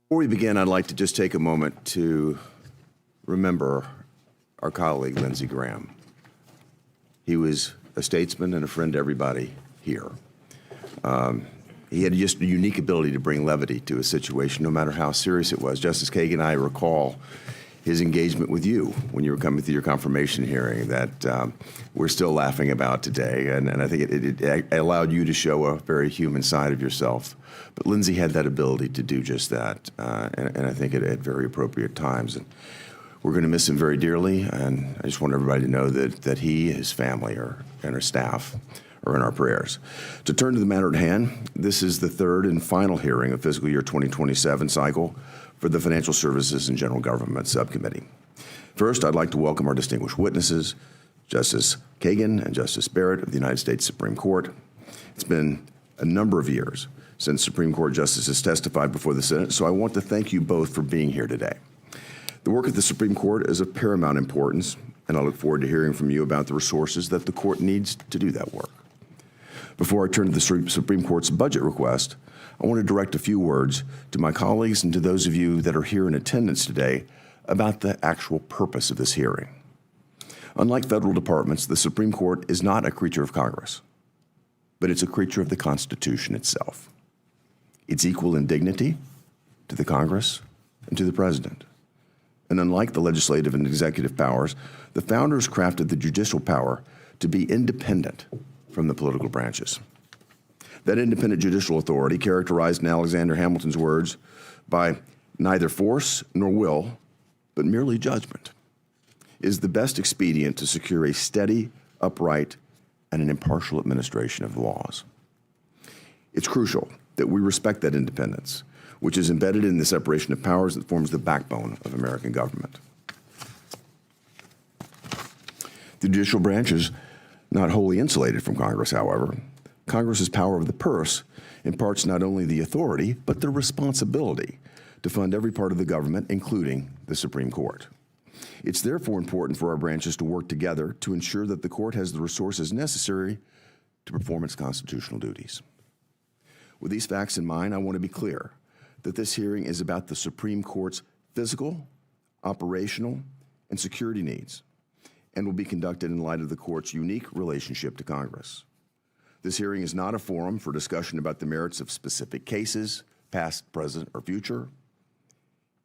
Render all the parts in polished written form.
Before we begin, I'd like to just take a moment to remember our colleague, Lindsey Graham. He was a statesman and a friend to everybody here. He had just a unique ability to bring levity to a situation, no matter how serious it was. Justice Kagan and I recall his engagement with you when you were coming through your confirmation hearing that we're still laughing about today. And I think it allowed you to show a very human side of yourself. But Lindsey had that ability to do just that, and I think at very appropriate times. And we're going to miss him very dearly, and I just want everybody to know that he, his family, and our staff are in our prayers. To turn to the matter at hand, this is the third and final hearing of fiscal year 2027 cycle for the Financial Services and General Government Subcommittee. First, I'd like to welcome our distinguished witnesses, Justice Kagan and Justice Barrett of the United States Supreme Court. It's been a number of years since Supreme Court justices testified before the Senate, so I want to thank you both for being here today. The work of the Supreme Court is of paramount importance, and I look forward to hearing from you about the resources that the court needs to do that work. Before I turn to the Supreme Court's budget request, I want to direct a few words to my colleagues and to those of you that are here in attendance today about the actual purpose of this hearing. Unlike federal departments, the Supreme Court is not a creature of Congress, but it's a creature of the Constitution itself. It's equal in dignity to the Congress and to the President. And unlike the legislative and executive powers, the founders crafted the judicial power to be independent from the political branches. That independent judicial authority, characterized in Alexander Hamilton's words by neither force nor will, but merely judgment, is the best expedient to secure a steady, upright, and an impartial administration of the laws. It's crucial that we respect that independence, which is embedded in the separation of powers that forms the backbone of American government. The judicial branch is not wholly insulated from Congress, however. Congress's power of the purse imparts not only the authority, but the responsibility to fund every part of the government, including the Supreme Court. It's therefore important for our branches to work together to ensure that the court has the resources necessary to perform its constitutional duties. With these facts in mind, I want to be clear that this hearing is about the Supreme Court's physical, operational, and security needs, and will be conducted in light of the court's unique relationship to Congress. This hearing is not a forum for discussion about the merits of specific cases, past, present, or future.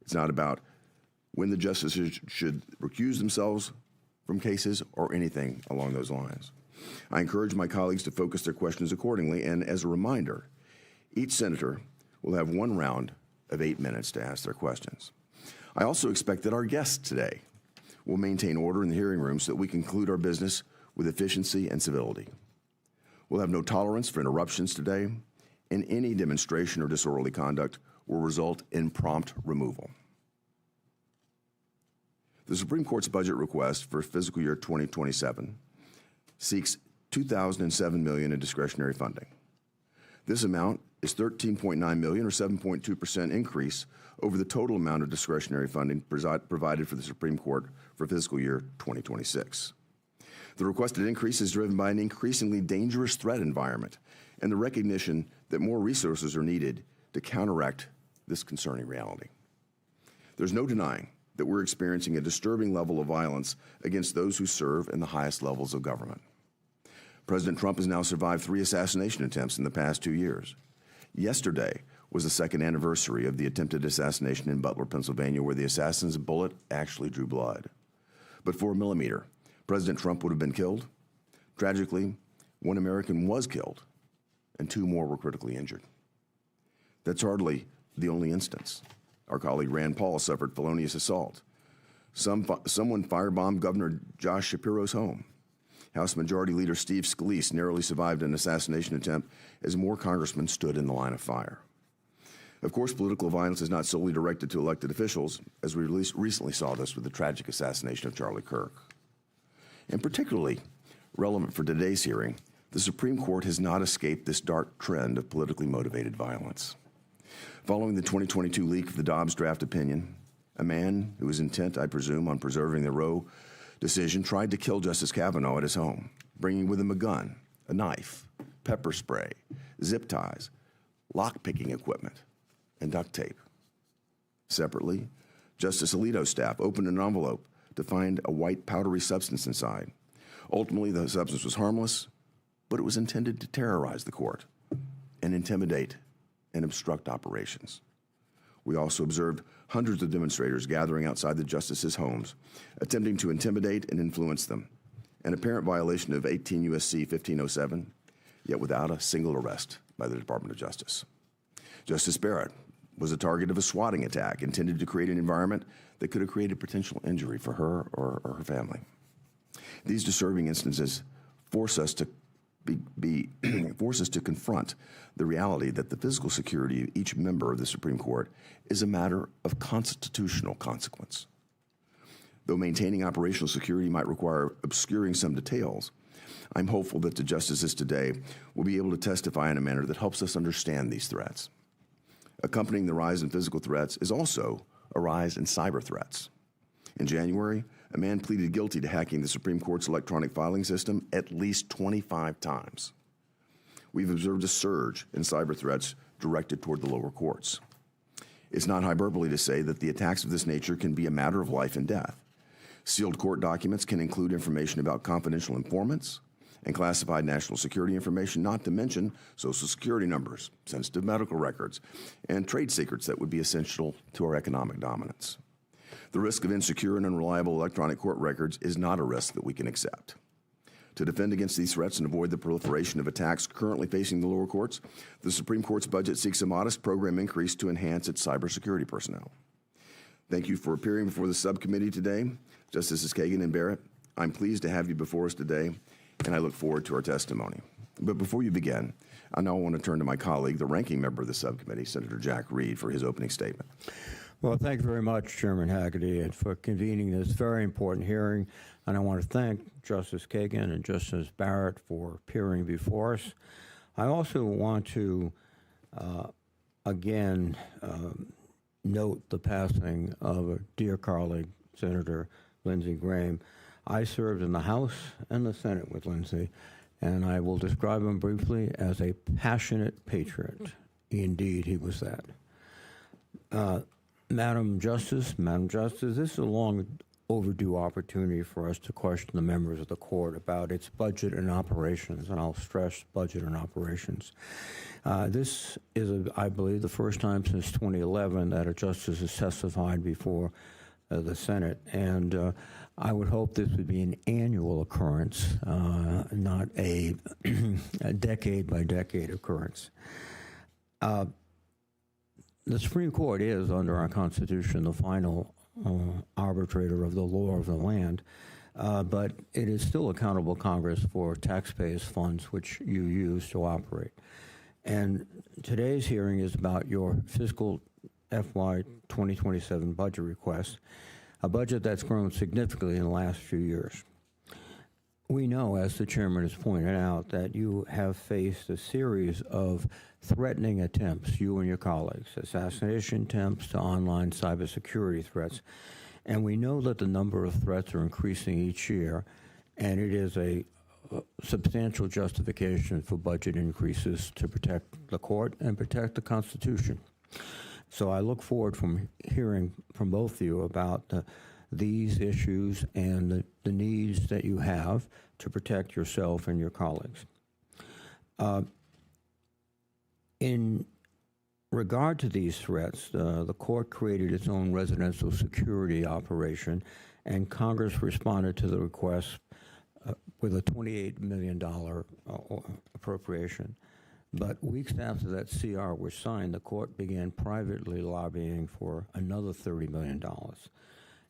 It's not about when the justices should recuse themselves from cases or anything along those lines. I encourage my colleagues to focus their questions accordingly, and as a reminder, each senator will have one round of 8 minutes to ask their questions. I also expect that our guests today will maintain order in the hearing room so that we can conclude our business with efficiency and civility. We'll have no tolerance for interruptions today, and any demonstration or disorderly conduct will result in prompt removal. The Supreme Court's budget request for fiscal year 2027 seeks $2,007 million in discretionary funding. This amount is $13.9 million, or 7.2% increase over the total amount of discretionary funding provided for the Supreme Court for fiscal year 2026. The requested increase is driven by an increasingly dangerous threat environment and the recognition that more resources are needed to counteract this concerning reality. There's no denying that we're experiencing a disturbing level of violence against those who serve in the highest levels of government. President Trump has now survived 3 assassination attempts in the past 2 years. Yesterday was the second anniversary of the attempted assassination in Butler, Pennsylvania, where the assassin's bullet actually drew blood. But for a millimeter, President Trump would have been killed. Tragically, 1 American was killed, and 2 more were critically injured. That's hardly the only instance. Our colleague Rand Paul suffered felonious assault. Someone firebombed Governor Josh Shapiro's home. House Majority Leader Steve Scalise narrowly survived an assassination attempt as more congressmen stood in the line of fire. Of course, political violence is not solely directed to elected officials, as we recently saw this with the tragic assassination of Charlie Kirk. And particularly relevant for today's hearing, the Supreme Court has not escaped this dark trend of politically motivated violence. Following the 2022 leak of the Dobbs draft opinion, a man who was intent, I presume, on preserving the Roe decision tried to kill Justice Kavanaugh at his home, bringing with him a gun, a knife, pepper spray, zip ties, lock-picking equipment, and duct tape. Separately, Justice Alito's staff opened an envelope to find a white powdery substance inside. Ultimately, the substance was harmless, but it was intended to terrorize the court and intimidate and obstruct operations. We also observed hundreds of demonstrators gathering outside the justices' homes, attempting to intimidate and influence them, an apparent violation of 18 U.S.C. 1507, yet without a single arrest by the Department of Justice. Justice Barrett was a target of a swatting attack intended to create an environment that could have created potential injury for her or her family. These disturbing instances force us to confront the reality that the physical security of each member of the Supreme Court is a matter of constitutional consequence. Though maintaining operational security might require obscuring some details, I'm hopeful that the justices today will be able to testify in a manner that helps us understand these threats. Accompanying the rise in physical threats is also a rise in cyber threats. In January, a man pleaded guilty to hacking the Supreme Court's electronic filing system at least 25 times. We've observed a surge in cyber threats directed toward the lower courts. It's not hyperbole to say that the attacks of this nature can be a matter of life and death. Sealed court documents can include information about confidential informants and classified national security information, not to mention Social Security numbers, sensitive medical records, and trade secrets that would be essential to our economic dominance. The risk of insecure and unreliable electronic court records is not a risk that we can accept. To defend against these threats and avoid the proliferation of attacks currently facing the lower courts, the Supreme Court's budget seeks a modest program increase to enhance its cybersecurity personnel. Thank you for appearing before the subcommittee today. Justices Kagan and Barrett, I'm pleased to have you before us today, and I look forward to our testimony. But before you begin, I now want to turn to my colleague, the ranking member of the subcommittee, Senator Jack Reed, for his opening statement. Well, thank you very much, Chairman Haggerty, for convening this very important hearing. And I want to thank Justice Kagan and Justice Barrett for appearing before us. I also want to, again, note the passing of a dear colleague, Senator Lindsey Graham. I served in the House and the Senate with Lindsey, and I will describe him briefly as a passionate patriot. Indeed, he was that. Madam Justice, this is a long overdue opportunity for us to question the members of the court about its budget and operations, and I'll stress budget and operations. This is, I believe, the first time since 2011 that a justice has testified before the Senate, and I would hope this would be an annual occurrence, not a decade-by-decade occurrence. The Supreme Court is, under our Constitution, the final arbitrator of the law of the land, but it is still accountable Congress for taxpayers' funds which you use to operate. And today's hearing is about your fiscal FY27 budget request, a budget that's grown significantly in the last few years. We know, as the chairman has pointed out, that you have faced a series of threatening attempts, you and your colleagues, assassination attempts to online cybersecurity threats. And we know that the number of threats are increasing each year, and it is a substantial justification for budget increases to protect the court and protect the Constitution. So I look forward from hearing from both of you about these issues and the needs that you have to protect yourself and your colleagues. In regard to these threats, the court created its own residential security operation, and Congress responded to the request with a $28 million appropriation. But weeks after that CR was signed, the court began privately lobbying for another $30 million.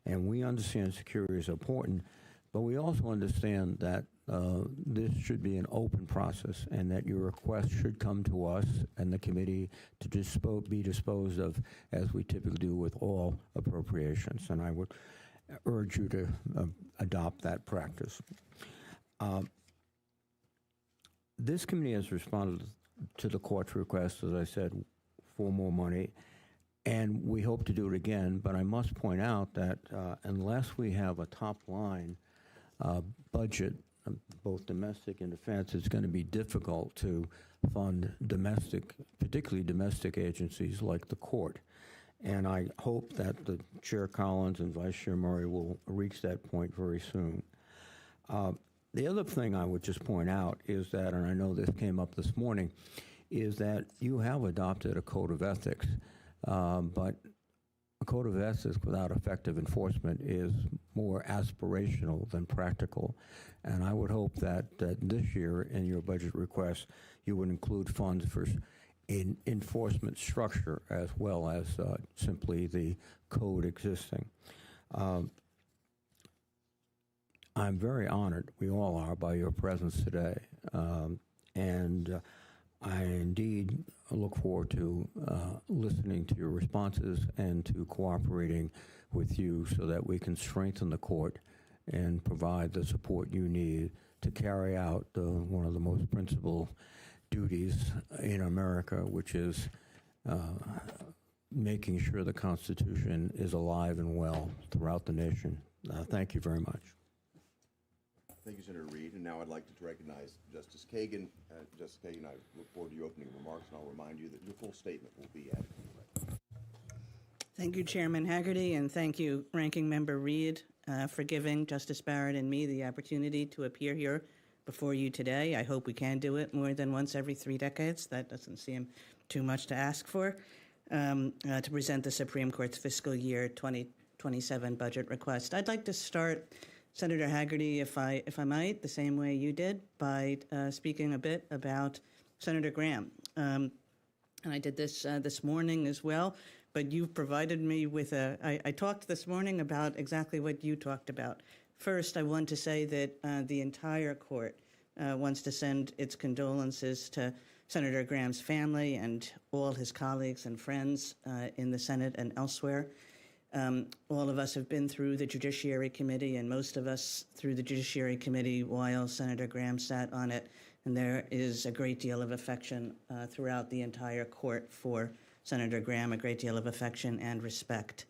And we understand security is important, but we also understand that this should be an open process and that your request should come to us and the committee to be disposed of as we typically do with all appropriations. And I would urge you to adopt that practice. This committee has responded to the court's request, as I said, for more money. And we hope to do it again, but I must point out that unless we have a top-line budget, both domestic and defense, it's going to be difficult to fund domestic, particularly domestic agencies like the court. And I hope that the Chair Collins and Vice Chair Murray will reach that point very soon. The other thing I would just point out is that, and I know this came up this morning, is that you have adopted a code of ethics, but a code of ethics without effective enforcement is more aspirational than practical. And I would hope that this year in your budget request, you would include funds for enforcement structure as well as simply the code existing. I'm very honored, we all are, by your presence today. And I indeed look forward to listening to your responses and to cooperating with you so that we can strengthen the court and provide the support you need to carry out one of the most principal duties in America, which is making sure the Constitution is alive and well throughout the nation. Thank you very much. Thank you, Senator Reid. And now I'd like to recognize Justice Kagan. Justice Kagan, I look forward to your opening remarks, and I'll remind you that your full statement will be added to the record. Thank you, Chairman Hagerty, and thank you, Ranking Member Reid, for giving Justice Barrett and me the opportunity to appear here before you today. I hope we can do it more than once every 3 decades. That doesn't seem too much to ask for, to present the Supreme Court's fiscal year 2027 budget request. I'd like to start, Senator Hagerty, if I might, the same way you did, by speaking a bit about Senator Graham. And I did this this morning as well, but you've provided me with I talked this morning about exactly what you talked about. First, I want to say that the entire court wants to send its condolences to Senator Graham's family and all his colleagues and friends in the Senate and elsewhere. All of us have been through the Judiciary Committee, and most of us through the Judiciary Committee while Senator Graham sat on it. And there is a great deal of affection throughout the entire court for Senator Graham, a great deal of affection and respect.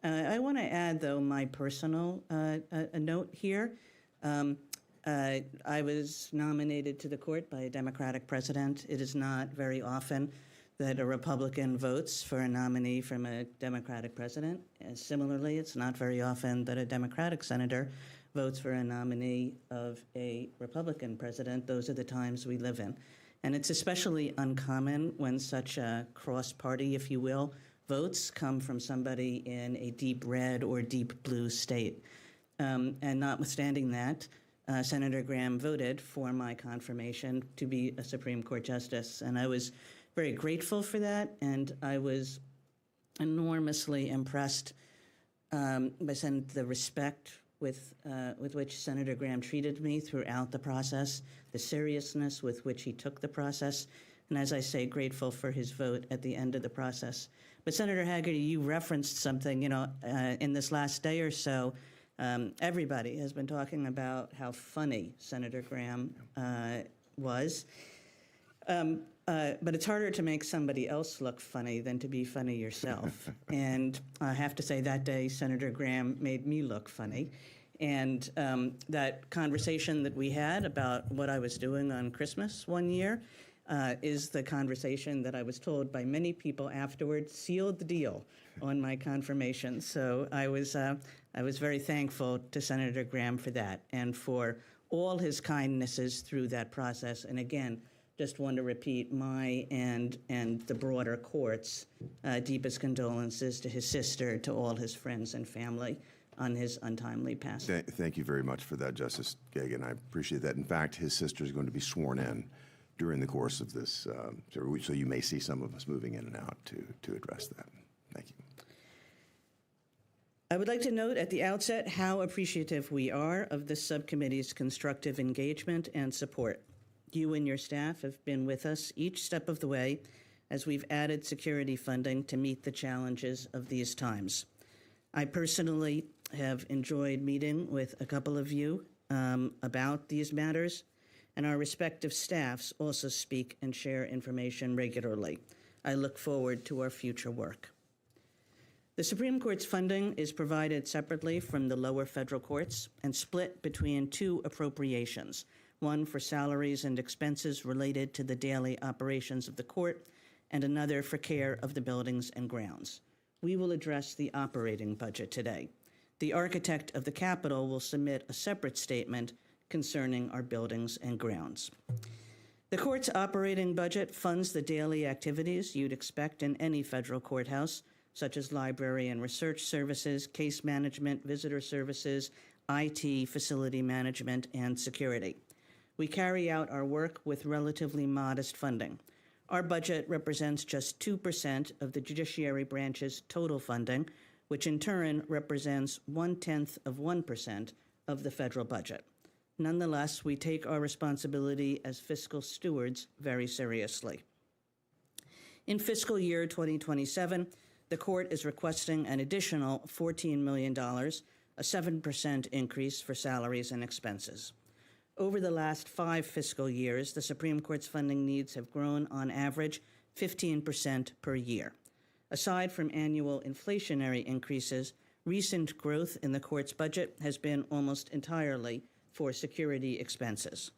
I want to add, though, my personal a note here. I was nominated to the court by a Democratic president. It is not very often that a Republican votes for a nominee from a Democratic president. And similarly, it's not very often that a Democratic senator votes for a nominee of a Republican president. Those are the times we live in. And it's especially uncommon when such a cross-party, if you will, votes come from somebody in a deep red or deep blue state. And notwithstanding that, Senator Graham voted for my confirmation to be a Supreme Court justice. And I was very grateful for that, and I was enormously impressed by the respect with which Senator Graham treated me throughout the process, the seriousness with which he took the process, and as I say, grateful for his vote at the end of the process. But Senator Hagerty, you referenced something, in this last day or so, everybody has been talking about how funny Senator Graham was. But it's harder to make somebody else look funny than to be funny yourself. And I have to say that day, Senator Graham made me look funny. And that conversation that we had about what I was doing on Christmas one year is the conversation that I was told by many people afterwards sealed the deal on my confirmation. So I was very thankful to Senator Graham for that and for all his kindnesses through that process. And again, just want to repeat my and the broader court's deepest condolences to his sister, to all his friends and family on his untimely passing. Thank you very much for that, Justice Kagan. I appreciate that. In fact, his sister is going to be sworn in during the course of this, so you may see some of us moving in and out to address that. Thank you. I would like to note at the outset how appreciative we are of this subcommittee's constructive engagement and support. You and your staff have been with us each step of the way as we've added security funding to meet the challenges of these times. I personally have enjoyed meeting with a couple of you about these matters, and our respective staffs also speak and share information regularly. I look forward to our future work. The Supreme Court's funding is provided separately from the lower federal courts and split between 2 appropriations, one for salaries and expenses related to the daily operations of the court, and another for care of the buildings and grounds. We will address the operating budget today. The architect of the Capitol will submit a separate statement concerning our buildings and grounds. The court's operating budget funds the daily activities you'd expect in any federal courthouse, such as library and research services, case management, visitor services, IT, facility management, and security. We carry out our work with relatively modest funding. Our budget represents just 2% of the judiciary branch's total funding, which in turn represents 0.1% of the federal budget. Nonetheless, we take our responsibility as fiscal stewards very seriously. In fiscal year 2027, the court is requesting an additional $14 million, a 7% increase for salaries and expenses. Over the last 5 fiscal years, the Supreme Court's funding needs have grown on average 15% per year. Aside from annual inflationary increases, recent growth in the court's budget has been almost entirely for security expenses.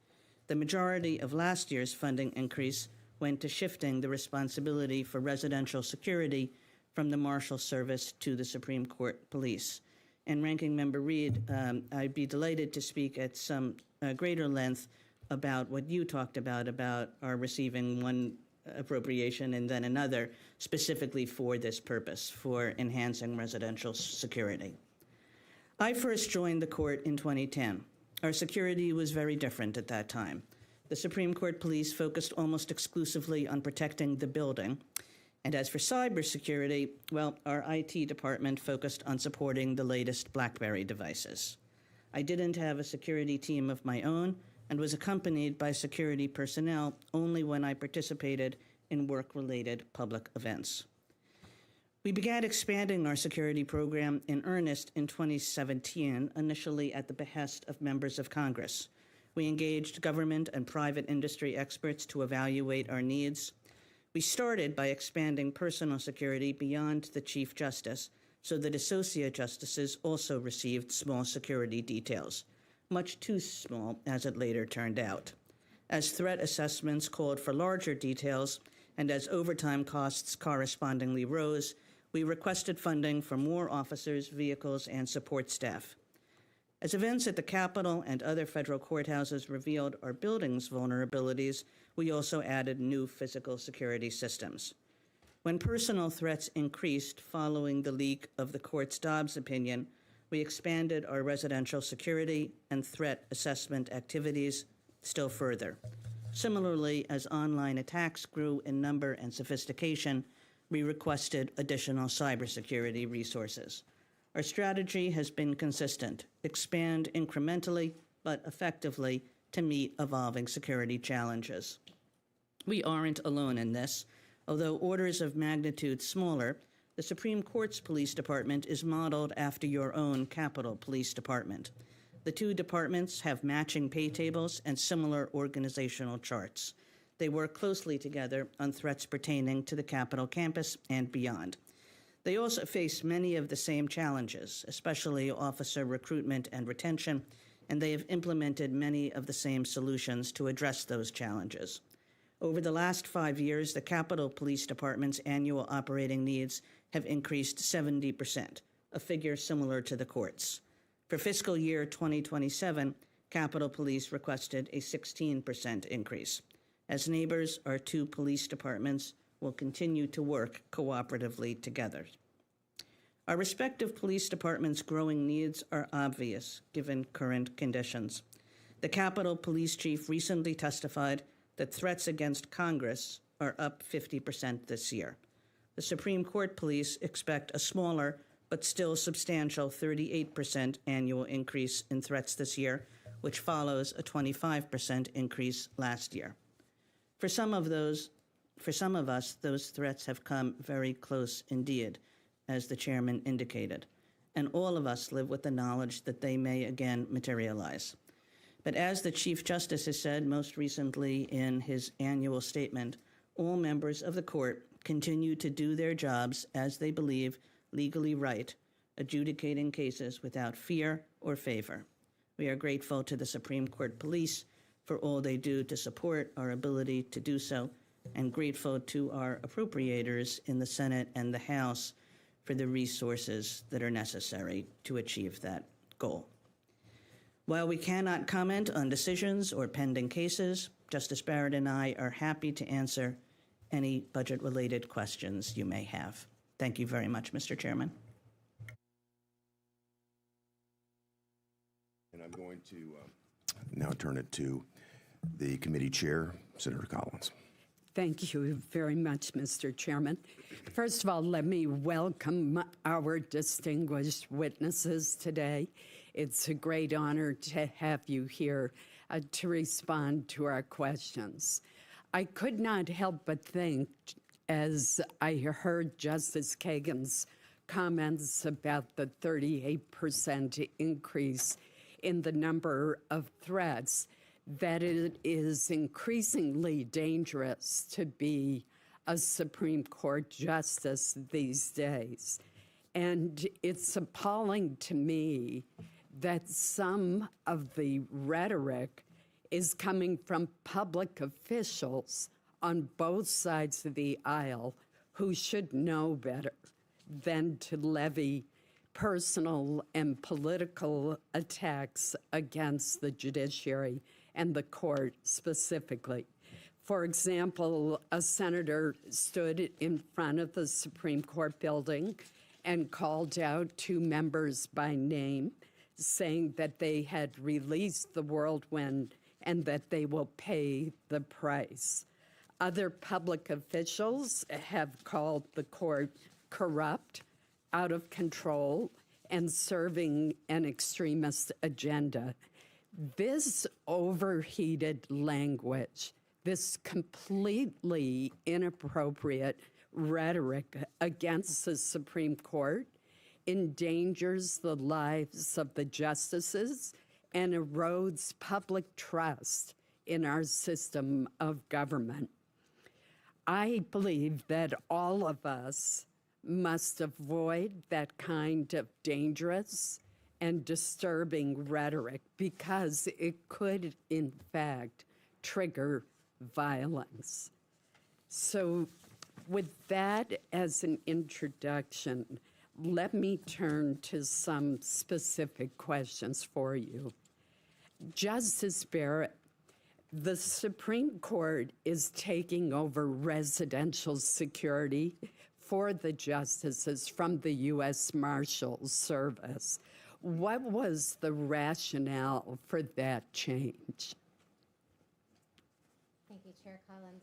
The majority of last year's funding increase went to shifting the responsibility for residential security from the Marshal Service to the Supreme Court Police. And Ranking Member Reed, I'd be delighted to speak at some greater length about what you talked about our receiving one appropriation and then another specifically for this purpose, for enhancing residential security. I first joined the court in 2010. Our security was very different at that time. The Supreme Court Police focused almost exclusively on protecting the building. And as for cybersecurity, well, our IT department focused on supporting the latest BlackBerry devices. I didn't have a security team of my own and was accompanied by security personnel only when I participated in work-related public events. We began expanding our security program in earnest in 2017, initially at the behest of members of Congress. We engaged government and private industry experts to evaluate our needs. We started by expanding personal security beyond the Chief Justice so that associate justices also received small security details, much too small as it later turned out. As threat assessments called for larger details and as overtime costs correspondingly rose, we requested funding for more officers, vehicles, and support staff. As events at the Capitol and other federal courthouses revealed our buildings' vulnerabilities, we also added new physical security systems. When personal threats increased following the leak of the court's Dobbs opinion, we expanded our residential security and threat assessment activities still further. Similarly, as online attacks grew in number and sophistication, we requested additional cybersecurity resources. Our strategy has been consistent: expand incrementally but effectively to meet evolving security challenges. We aren't alone in this. Although orders of magnitude smaller, the Supreme Court's police department is modeled after your own Capitol Police Department. The two departments have matching pay tables and similar organizational charts. They work closely together on threats pertaining to the Capitol campus and beyond. They also face many of the same challenges, especially officer recruitment and retention, and they have implemented many of the same solutions to address those challenges. Over the last 5 years, the Capitol Police Department's annual operating needs have increased 70%, a figure similar to the court's. For fiscal year 2027, Capitol Police requested a 16% increase. As neighbors, our two police departments will continue to work cooperatively together. Our respective police departments' growing needs are obvious given current conditions. The Capitol Police Chief recently testified that threats against Congress are up 50% this year. The Supreme Court Police expect a smaller but still substantial 38% annual increase in threats this year, which follows a 25% increase last year. For some of us, those threats have come very close indeed, as the chairman indicated, and all of us live with the knowledge that they may again materialize. But as the Chief Justice has said most recently in his annual statement, all members of the court continue to do their jobs as they believe legally right, adjudicating cases without fear or favor. We are grateful to the Supreme Court Police for all they do to support our ability to do so, and grateful to our appropriators in the Senate and the House for the resources that are necessary to achieve that goal. While we cannot comment on decisions or pending cases, Justice Barrett and I are happy to answer any budget-related questions you may have. Thank you very much, Mr. Chairman. And I'm going to now turn it to the committee chair, Senator Collins. Thank you very much, Mr. Chairman. First of all, let me welcome our distinguished witnesses today. It's a great honor to have you here to respond to our questions. I could not help but think, as I heard Justice Kagan's comments about the 38% increase in the number of threats, that it is increasingly dangerous to be a Supreme Court justice these days. And it's appalling to me that some of the rhetoric is coming from public officials on both sides of the aisle who should know better than to levy personal and political attacks against the judiciary and the court specifically. For example, a senator stood in front of the Supreme Court building and called out 2 members by name, saying that they had released the whirlwind and that they will pay the price. Other public officials have called the court corrupt, out of control, and serving an extremist agenda. This overheated language, this completely inappropriate rhetoric against the Supreme Court endangers the lives of the justices and erodes public trust in our system of government. I believe that all of us must avoid that kind of dangerous and disturbing rhetoric because it could, in fact, trigger violence. So with that as an introduction, let me turn to some specific questions for you. Justice Barrett, the Supreme Court is taking over residential security for the justices from the U.S. Marshals Service. What was the rationale for that change? Thank you, Chair Collins.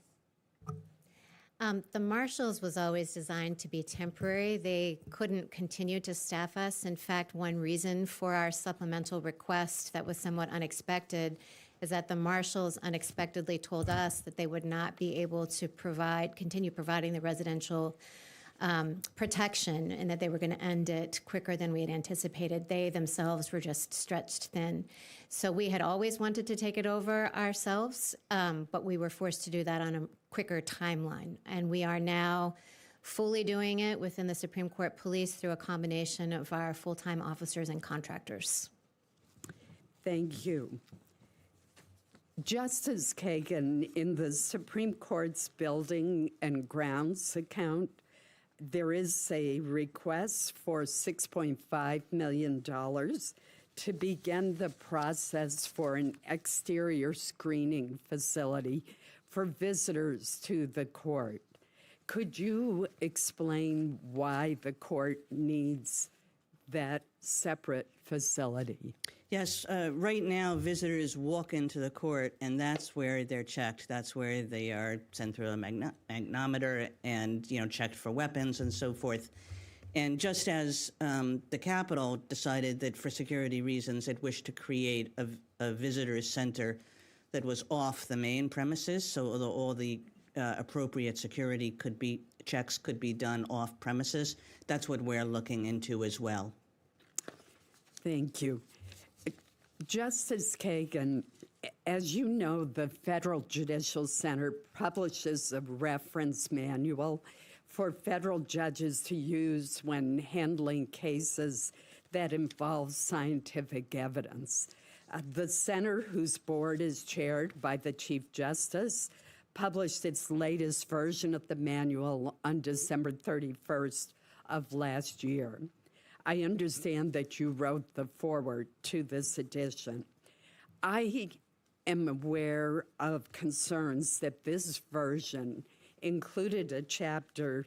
The Marshals was always designed to be temporary. They couldn't continue to staff us. In fact, one reason for our supplemental request that was somewhat unexpected is that the Marshals unexpectedly told us that they would not be able to continue providing the residential protection and that they were going to end it quicker than we had anticipated. They themselves were just stretched thin. So we had always wanted to take it over ourselves, but we were forced to do that on a quicker timeline. And we are now fully doing it within the Supreme Court Police through a combination of our full-time officers and contractors. Thank you. Justice Kagan, in the Supreme Court's building and grounds account, there is a request for $6.5 million to begin the process for an exterior screening facility for visitors to the court. Could you explain why the court needs that separate facility? Yes, right now visitors walk into the court and that's where they're checked. That's where they are sent through a magnometer and checked for weapons and so forth. And just as the Capitol decided that for security reasons it wished to create a visitor center that was off the main premises, so all the appropriate security checks could be done off premises, that's what we're looking into as well. Thank you. Justice Kagan, as you know, the Federal Judicial Center publishes a reference manual for federal judges to use when handling cases that involve scientific evidence. The center, whose board is chaired by the Chief Justice, published its latest version of the manual on December 31st of last year. I understand that you wrote the foreword to this edition. I am aware of concerns that this version included a chapter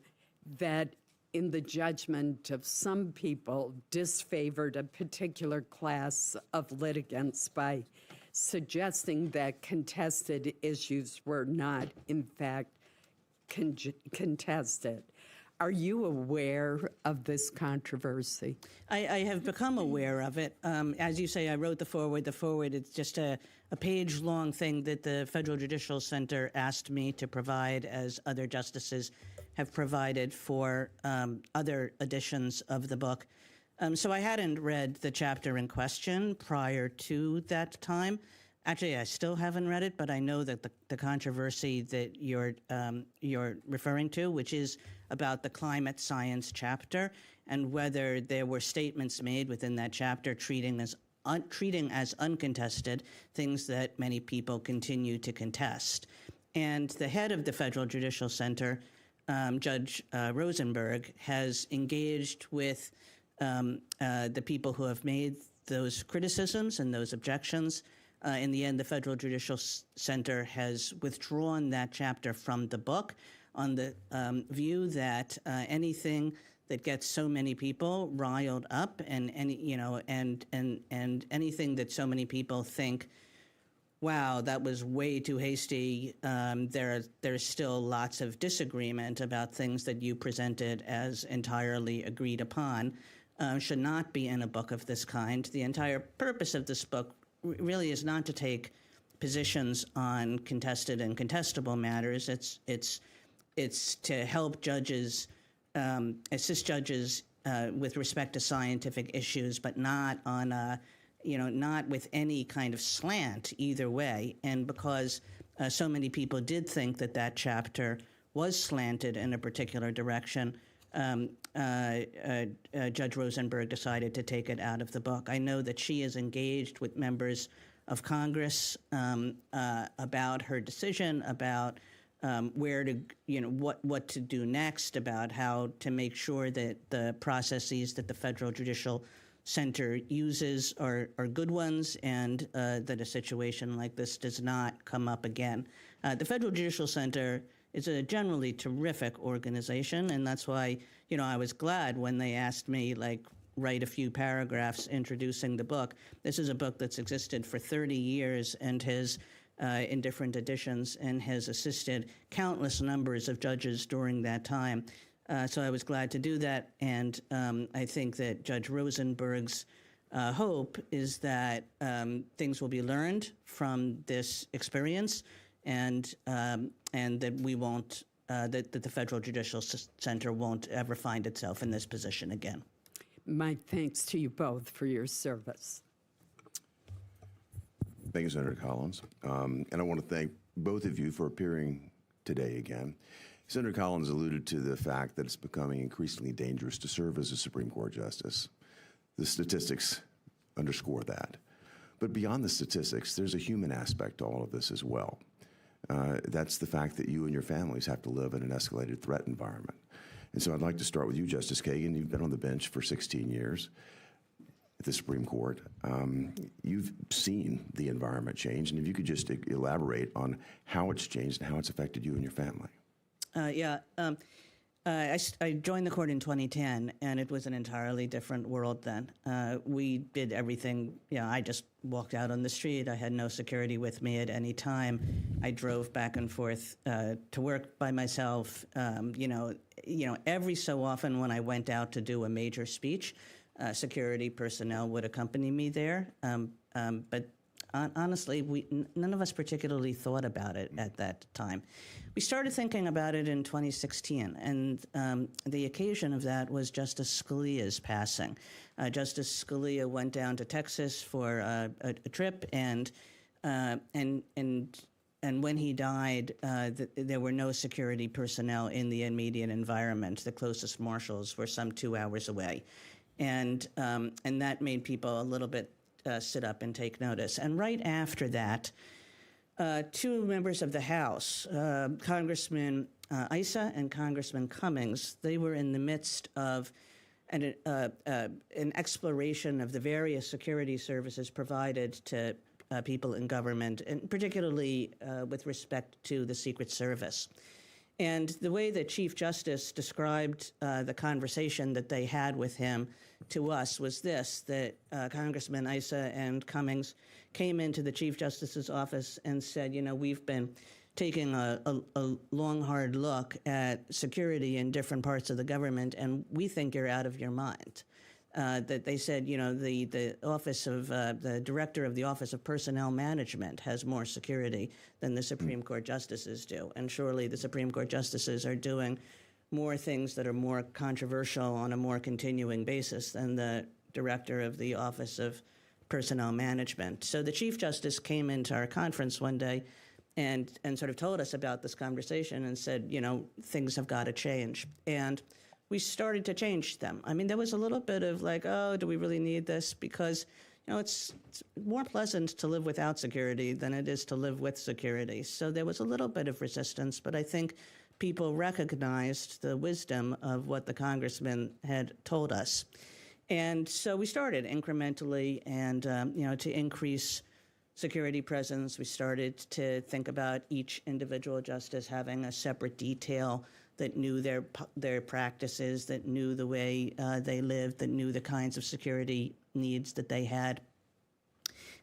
that, in the judgment of some people, disfavored a particular class of litigants by suggesting that contested issues were not, in fact, contested. Are you aware of this controversy? I have become aware of it. As you say, I wrote the foreword. The foreword is just a page-long thing that the Federal Judicial Center asked me to provide, as other justices have provided for other editions of the book. So I hadn't read the chapter in question prior to that time. Actually, I still haven't read it, but I know that the controversy that you're referring to, which is about the climate science chapter, and whether there were statements made within that chapter treating as uncontested things that many people continue to contest. And the head of the Federal Judicial Center, Judge Rosenberg, has engaged with the people who have made those criticisms and those objections. In the end, the Federal Judicial Center has withdrawn that chapter from the book on the view that anything that gets so many people riled up, and anything that so many people think, wow, that was way too hasty. There's still lots of disagreement about things that you presented as entirely agreed upon, should not be in a book of this kind. The entire purpose of this book really is not to take positions on contested and contestable matters. It's to help judges, assist judges with respect to scientific issues, but not on not with any kind of slant either way. And because so many people did think that chapter was slanted in a particular direction, Judge Rosenberg decided to take it out of the book. I know that she is engaged with members of Congress about her decision, about where to, what to do next, about how to make sure that the processes that the Federal Judicial Center uses are good ones, and that a situation like this does not come up again. The Federal Judicial Center is a generally terrific organization, and that's why, I was glad when they asked me, write a few paragraphs introducing the book. This is a book that's existed for 30 years and has, in different editions, and has assisted countless numbers of judges during that time. So I was glad to do that, and I think that Judge Rosenberg's hope is that things will be learned from this experience, and that we won't, that the Federal Judicial Center won't ever find itself in this position again. My thanks to you both for your service. Thank you, Senator Collins. And I want to thank both of you for appearing today again. Senator Collins alluded to the fact that it's becoming increasingly dangerous to serve as a Supreme Court justice. The statistics underscore that. But beyond the statistics, there's a human aspect to all of this as well. That's the fact that you and your families have to live in an escalated threat environment. And so I'd like to start with you, Justice Kagan. You've been on the bench for 16 years at the Supreme Court. You've seen the environment change, and if you could just elaborate on how it's changed and how it's affected you and your family. I joined the court in 2010, and it was an entirely different world then. We did everything. I just walked out on the street. I had no security with me at any time. I drove back and forth to work by myself. Every so often when I went out to do a major speech, security personnel would accompany me there. But honestly, none of us particularly thought about it at that time. We started thinking about it in 2016, and the occasion of that was Justice Scalia's passing. Justice Scalia went down to Texas for a trip, and when he died, there were no security personnel in the immediate environment. The closest marshals were some 2 hours away, and that made people a little bit sit up and take notice. And right after that, two members of the House, Congressman Issa and Congressman Cummings, they were in the midst of an exploration of the various security services provided to people in government, and particularly with respect to the Secret Service. And the way that Chief Justice described the conversation that they had with him to us was this, that Congressman Issa and Cummings came into the Chief Justice's office and said, you know, we've been taking a long, hard look at security in different parts of the government, and we think you're out of your mind. That they said, you know, the office of the director of the Office of Personnel Management has more security than the Supreme Court justices do, and surely the Supreme Court justices are doing more things that are more controversial on a more continuing basis than the director of the Office of Personnel Management. So the Chief Justice came into our conference one day and sort of told us about this conversation and said, you know, things have got to change. And we started to change them. I mean, there was a little bit of like, oh, do we really need this? Because, you know, it's more pleasant to live without security than it is to live with security. So there was a little bit of resistance, but I think people recognized the wisdom of what the congressman had told us. And so we started incrementally and, you know, to increase security presence. We started to think about each individual justice having a separate detail that knew their practices, that knew the way they lived, that knew the kinds of security needs that they had.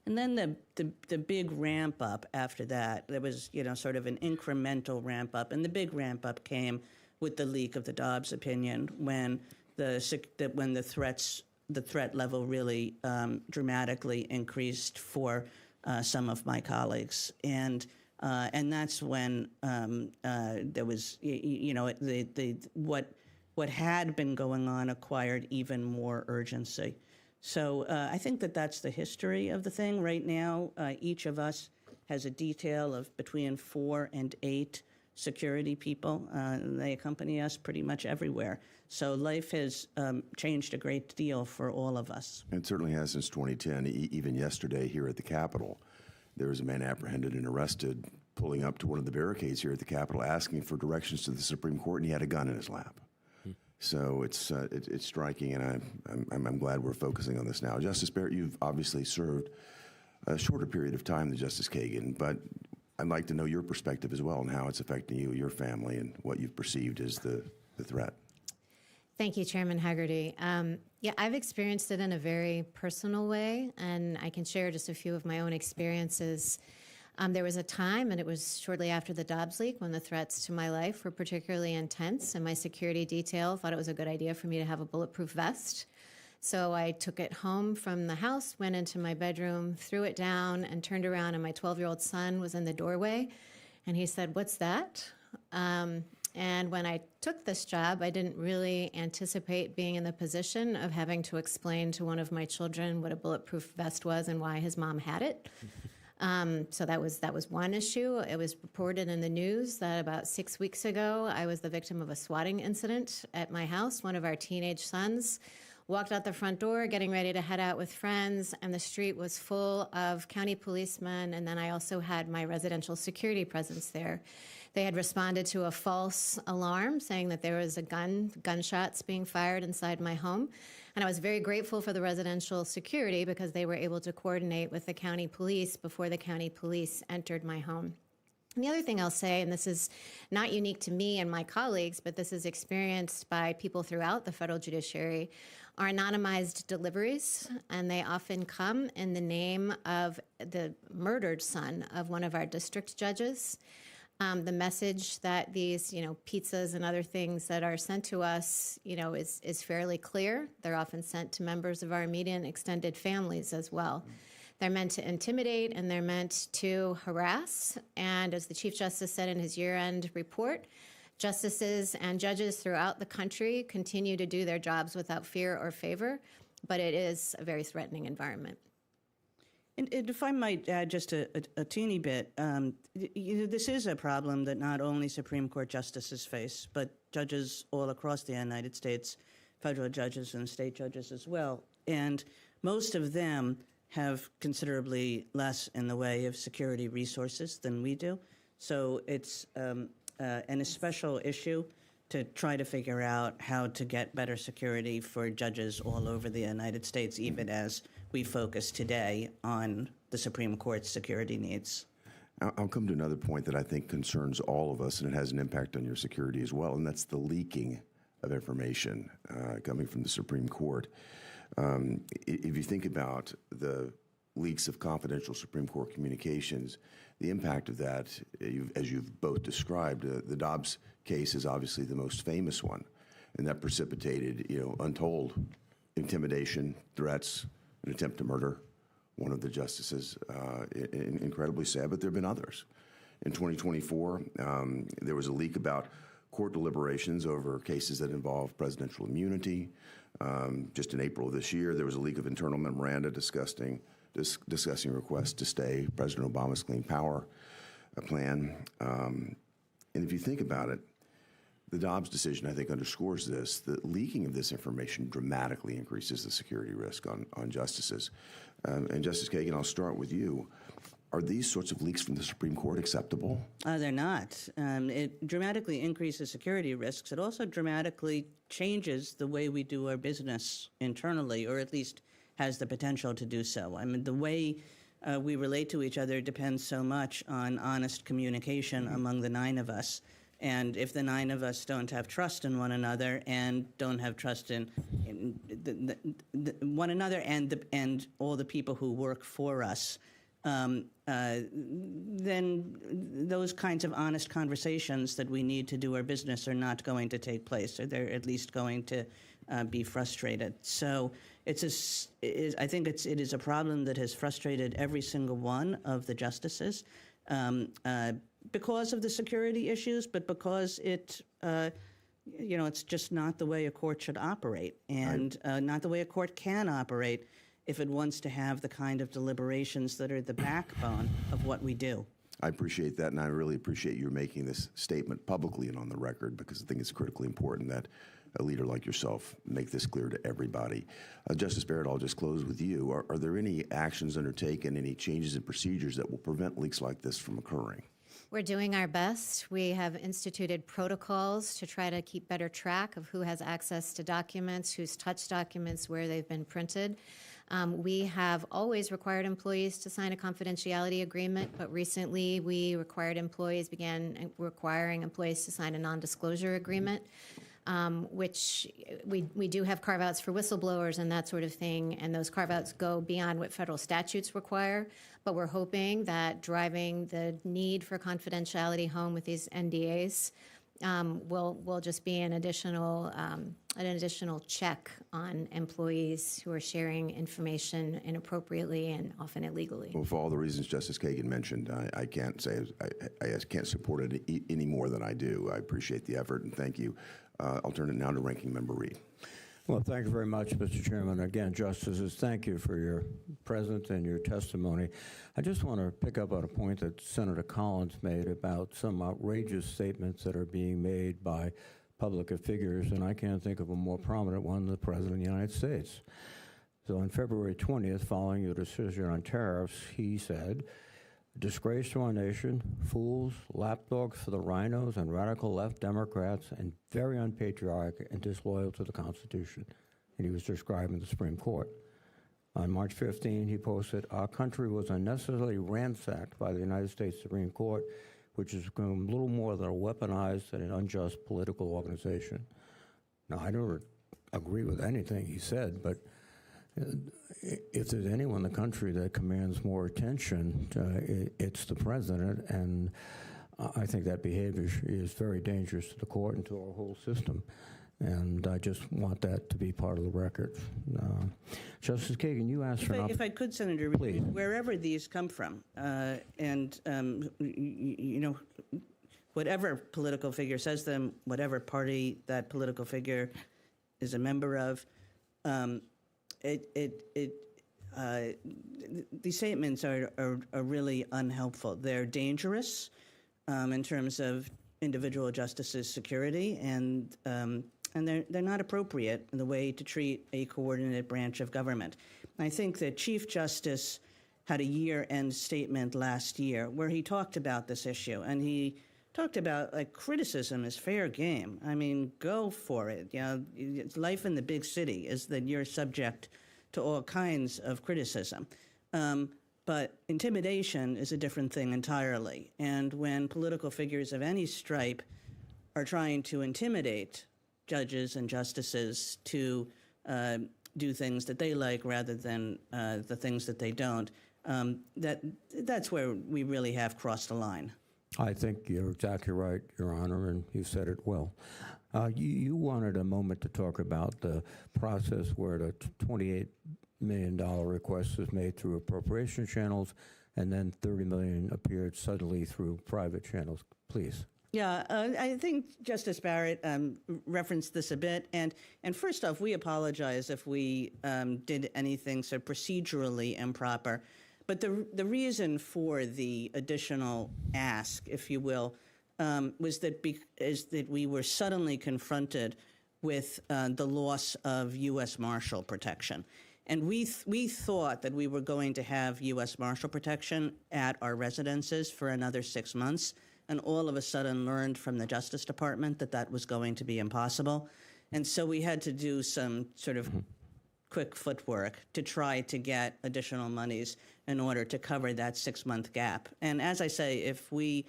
And then the big ramp up after that, there was, you know, sort of an incremental ramp up, and the big ramp up came with the leak of the Dobbs opinion when the threat level really dramatically increased for some of my colleagues, and that's when there was, you know, what had been going on acquired even more urgency. So I think that that's the history of the thing. Right now, each of us has a detail of between 4 and 8 security people. They accompany us pretty much everywhere. So life has changed a great deal for all of us. It certainly has since 2010. Even yesterday here at the Capitol, there was a man apprehended and arrested pulling up to one of the barricades here at the Capitol asking for directions to the Supreme Court, and he had a gun in his lap. So it's striking, and I'm glad we're focusing on this now. Justice Barrett, you've obviously served a shorter period of time than Justice Kagan, but I'd like to know your perspective as well and how it's affecting you, your family, and what you've perceived as the threat. Thank you, Chairman Haggerty. Yeah, I've experienced it in a very personal way, and I can share just a few of my own experiences. There was a time, and it was shortly after the Dobbs leak, when the threats to my life were particularly intense, and my security detail thought it was a good idea for me to have a bulletproof vest. So I took it home from the house, went into my bedroom, threw it down, and turned around, and my 12-year-old son was in the doorway, and he said, "What's that?" And when I took this job, I didn't really anticipate being in the position of having to explain to one of my children what a bulletproof vest was and why his mom had it. So that was one issue. It was reported in the news that about 6 weeks ago, I was the victim of a swatting incident at my house. One of our teenage sons walked out the front door, getting ready to head out with friends, and the street was full of county policemen, and then I also had my residential security presence there. They had responded to a false alarm saying that there was gunshots being fired inside my home. And I was very grateful for the residential security because they were able to coordinate with the county police before the county police entered my home. And the other thing I'll say, and this is not unique to me and my colleagues, but this is experienced by people throughout the federal judiciary, are anonymized deliveries, and they often come in the name of the murdered son of one of our district judges. The message that these, pizzas and other things that are sent to us, is fairly clear. They're often sent to members of our immediate and extended families as well. They're meant to intimidate and they're meant to harass. And as the Chief Justice said in his year-end report, justices and judges throughout the country continue to do their jobs without fear or favor, but it is a very threatening environment. And if I might add just a teeny bit, this is a problem that not only Supreme Court justices face, but judges all across the United States, federal judges and state judges as well. And most of them have considerably less in the way of security resources than we do. So it's and a special issue to try to figure out how to get better security for judges all over the United States, even as we focus today on the Supreme Court's security needs. I'll come to another point that I think concerns all of us, and it has an impact on your security as well, and that's the leaking of information coming from the Supreme Court. If you think about the leaks of confidential Supreme Court communications, the impact of that, as you've both described, the Dobbs case is obviously the most famous one, and that precipitated, untold intimidation, threats, an attempt to murder one of the justices. Incredibly sad, but there have been others. In 2024, there was a leak about court deliberations over cases that involve presidential immunity. Just in April of this year, there was a leak of internal memoranda discussing requests to stay President Obama's Clean Power plan. And if you think about it, the Dobbs decision, I think, underscores this. The leaking of this information dramatically increases the security risk on justices. And Justice Kagan, I'll start with you. Are these sorts of leaks from the Supreme Court acceptable? They're not. It dramatically increases security risks. It also dramatically changes the way we do our business internally, or at least has the potential to do so. I mean, the way we relate to each other depends so much on honest communication among the 9 of us. And if the 9 of us don't have trust in one another and don't have trust in one another and all the people who work for us, then those kinds of honest conversations that we need to do our business are not going to take place, or they're at least going to be frustrated. So I think it is a problem that has frustrated every single one of the justices because of the security issues, but because it's just not the way a court should operate, and not the way a court can operate if it wants to have the kind of deliberations that are the backbone of what we do. I appreciate that, and I really appreciate you making this statement publicly and on the record, because I think it's critically important that a leader like yourself make this clear to everybody. Justice Barrett, I'll just close with you. Are there any actions undertaken, any changes in procedures that will prevent leaks like this from occurring? We're doing our best. We have instituted protocols to try to keep better track of who has access to documents, who's touched documents, where they've been printed. We have always required employees to sign a confidentiality agreement, but recently we began requiring employees to sign a non-disclosure agreement, which we do have carve-outs for whistleblowers and that sort of thing, and those carve-outs go beyond what federal statutes require. But we're hoping that driving the need for confidentiality home with these NDAs will just be an additional check on employees who are sharing information inappropriately and often illegally. Well, for all the reasons Justice Kagan mentioned, I can't say I can't support it any more than I do. I appreciate the effort, and thank you. I'll turn it now to Ranking Member Reed. Well, thank you very much, Mr. Chairman. Again, Justices, thank you for your presence and your testimony. I just want to pick up on a point that Senator Collins made about some outrageous statements that are being made by public figures, and I can't think of a more prominent one than the President of the United States. So on February 20th, following your decision on tariffs, he said, "Disgrace to our nation, fools, lapdogs for the rhinos and radical left Democrats, and very unpatriotic and disloyal to the Constitution." And he was describing the Supreme Court. On March 15, he posted, "Our country was unnecessarily ransacked by the United States Supreme Court, which has become little more than a weaponized and an unjust political organization." Now, I don't agree with anything he said, but if there's anyone in the country that commands more attention, it's the president, and I think that behavior is very dangerous to the court and to our whole system, and I just want that to be part of the record. Justice Kagan, you asked for If I could, Senator, please. Wherever these come from, whatever political figure says them, whatever party that political figure is a member of, these statements are really unhelpful. They're dangerous in terms of individual justices' security, and they're not appropriate in the way to treat a coordinated branch of government. I think that Chief Justice had a year-end statement last year where he talked about this issue, and he talked about, like, criticism is fair game. I mean, go for it. You know, life in the big city is that you're subject to all kinds of criticism. But intimidation is a different thing entirely. And when political figures of any stripe are trying to intimidate judges and justices to do things that they like rather than the things that they don't, that's where we really have crossed the line. I think you're exactly right, Your Honor, and you said it well. You wanted a moment to talk about the process where the $28 million request was made through appropriation channels, and then $30 million appeared suddenly through private channels. Please. Yeah, I think Justice Barrett referenced this a bit. And first off, we apologize if we did anything so procedurally improper. But the reason for the additional ask, if you will, was that we were suddenly confronted with the loss of U.S. Marshal protection. And we thought that we were going to have U.S. Marshal protection at our residences for another 6 months, and all of a sudden learned from the Justice Department that that was going to be impossible. And so we had to do some sort of quick footwork to try to get additional monies in order to cover that 6-month gap. And as I say, if we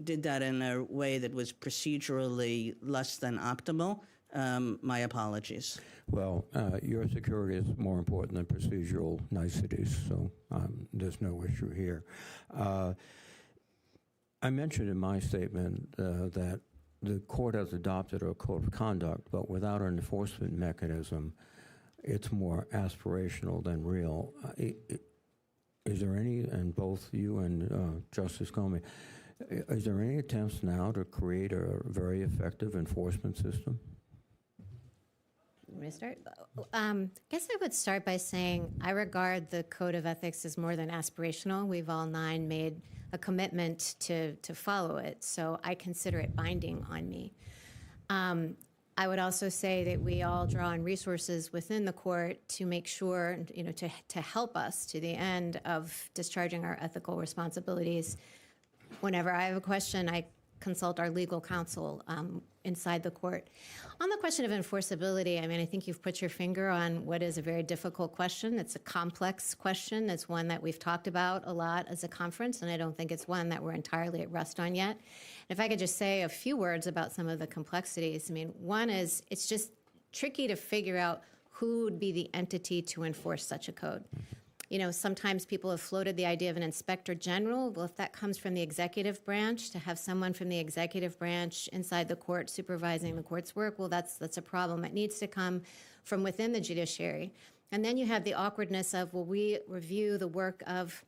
did that in a way that was procedurally less than optimal, my apologies. Well, your security is more important than procedural niceties, so there's no issue here. I mentioned in my statement that the court has adopted a code of conduct, but without an enforcement mechanism, it's more aspirational than real. Is there any, and both you and Justice Coney, is there any attempts now to create a very effective enforcement system? You want me to start? I guess I would start by saying I regard the Code of Ethics as more than aspirational. We've all 9 made a commitment to follow it, so I consider it binding on me. I would also say that we all draw on resources within the court to make sure, to help us to the end of discharging our ethical responsibilities. Whenever I have a question, I consult our legal counsel inside the court. On the question of enforceability, I mean, I think you've put your finger on what is a very difficult question. It's a complex question. It's one that we've talked about a lot as a conference, and I don't think it's one that we're entirely at rest on yet. And if I could just say a few words about some of the complexities. I mean, one is it's just tricky to figure out who would be the entity to enforce such a code. Sometimes people have floated the idea of an inspector general. Well, if that comes from the executive branch, to have someone from the executive branch inside the court supervising the court's work, well, that's a problem. It needs to come from within the judiciary. And then you have the awkwardness of, well, we review the work of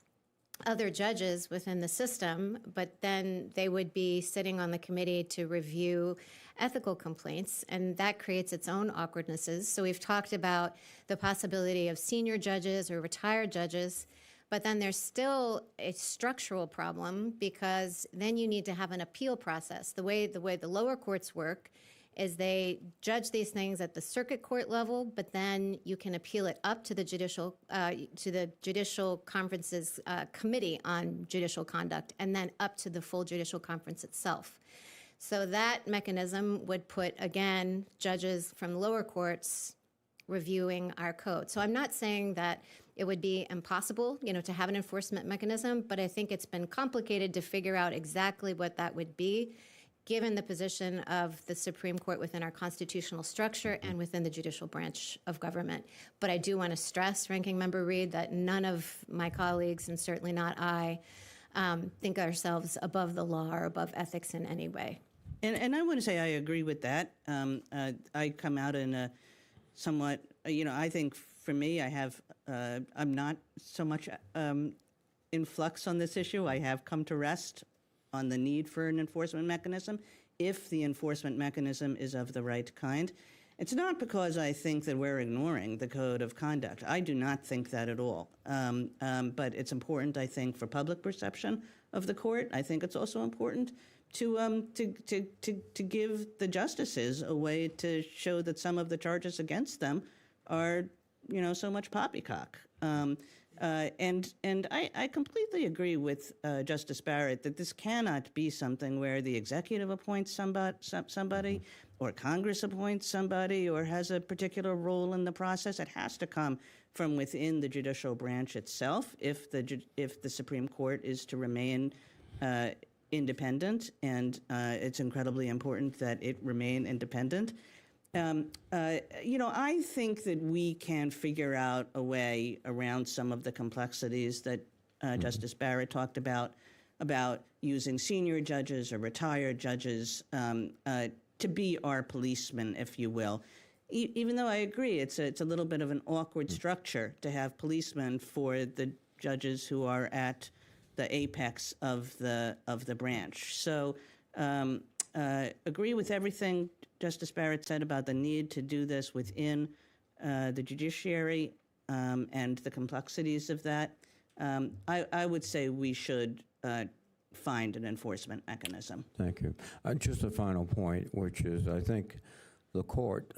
other judges within the system, but then they would be sitting on the committee to review ethical complaints, and that creates its own awkwardnesses. So we've talked about the possibility of senior judges or retired judges, but then there's still a structural problem because then you need to have an appeal process. The way the lower courts work is they judge these things at the circuit court level, but then you can appeal it up to the judicial conference's committee on judicial conduct, and then up to the full judicial conference itself. So that mechanism would put, again, judges from lower courts reviewing our code. So I'm not saying that it would be impossible, to have an enforcement mechanism, but I think it's been complicated to figure out exactly what that would be, given the position of the Supreme Court within our constitutional structure and within the judicial branch of government. But I do want to stress, Ranking Member Reed, that none of my colleagues, and certainly not I, think ourselves above the law or above ethics in any way. And I want to say I agree with that. I come out in a somewhat, I think for me, I'm not so much in flux on this issue. I have come to rest on the need for an enforcement mechanism if the enforcement mechanism is of the right kind. It's not because I think that we're ignoring the code of conduct. I do not think that at all. But it's important, I think, for public perception of the court. I think it's also important to give the justices a way to show that some of the charges against them are, so much poppycock. And I completely agree with Justice Barrett that this cannot be something where the executive appoints somebody or Congress appoints somebody or has a particular role in the process. It has to come from within the judicial branch itself if the Supreme Court is to remain independent, and it's incredibly important that it remain independent. I think that we can figure out a way around some of the complexities that Justice Barrett talked about using senior judges or retired judges to be our policemen, if you will. Even though I agree it's a little bit of an awkward structure to have policemen for the judges who are at the apex of the branch. So agree with everything Justice Barrett said about the need to do this within the judiciary and the complexities of that. I would say we should find an enforcement mechanism. Thank you. Just a final point, which is I think the court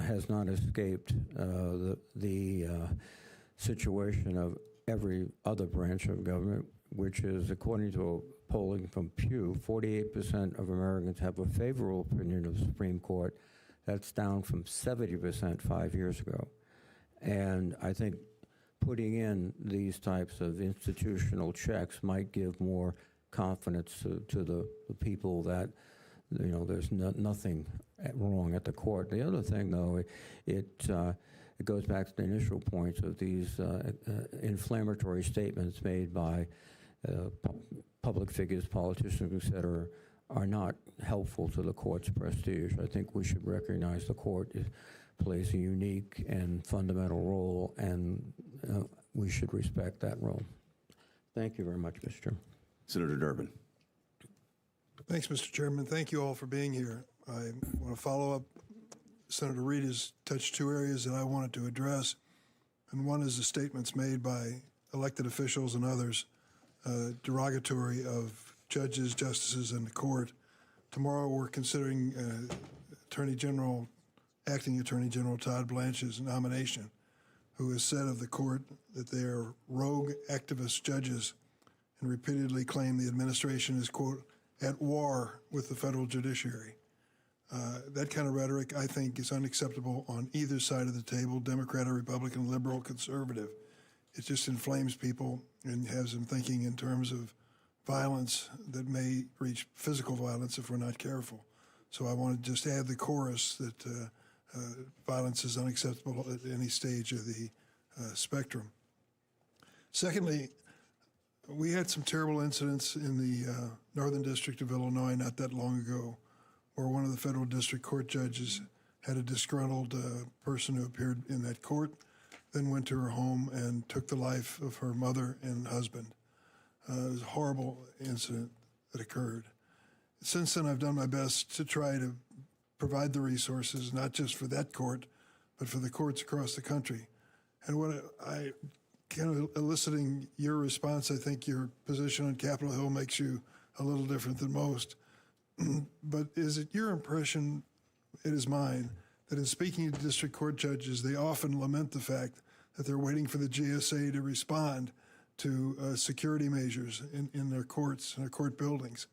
has not escaped the situation of every other branch of government, which is, according to polling from Pew, 48% of Americans have a favorable opinion of the Supreme Court. That's down from 70% 5 years ago. And I think putting in these types of institutional checks might give more confidence to the people that, there's nothing wrong at the court. The other thing, though, it goes back to the initial points of these inflammatory statements made by public figures, politicians, et cetera, are not helpful to the court's prestige. I think we should recognize the court plays a unique and fundamental role, and we should respect that role. Thank you very much, Mr. Chairman. Senator Durbin. Thanks, Mr. Chairman. Thank you all for being here. I want to follow up. Senator Reid has touched two areas that I wanted to address, and one is the statements made by elected officials and others derogatory of judges, justices, and the court. Tomorrow we're considering Acting Attorney General Todd Blanche's nomination, who has said of the court that they are rogue activist judges and repeatedly claim the administration is, quote, at war with the federal judiciary. That kind of rhetoric, I think, is unacceptable on either side of the table, Democrat or Republican, liberal, conservative. It just inflames people and has them thinking in terms of violence that may reach physical violence if we're not careful. So I want to just add the chorus that violence is unacceptable at any stage of the spectrum. Secondly, we had some terrible incidents in the Northern District of Illinois not that long ago, where one of the federal district court judges had a disgruntled person who appeared in that court, then went to her home and took the life of her mother and husband. It was a horrible incident that occurred. Since then, I've done my best to try to provide the resources, not just for that court, but for the courts across the country. And what I kind of eliciting your response, I think your position on Capitol Hill makes you a little different than most. But is it your impression, it is mine, that in speaking to district court judges, they often lament the fact that they're waiting for the GSA to respond to security measures in their courts, in their court buildings?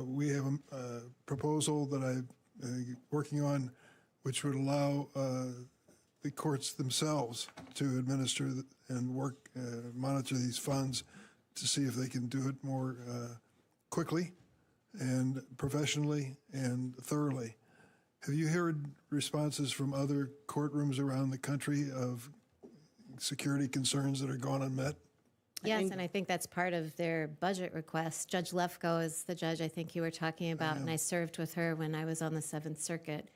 We have a proposal that I'm working on, which would allow the courts themselves to administer and monitor these funds to see if they can do it more quickly and professionally and thoroughly. Have you heard responses from other courtrooms around the country of security concerns that are gone unmet? Yes, and I think that's part of their budget request. Judge Lefkoe is the judge I think you were talking about, and I served with her when I was on the Seventh Circuit.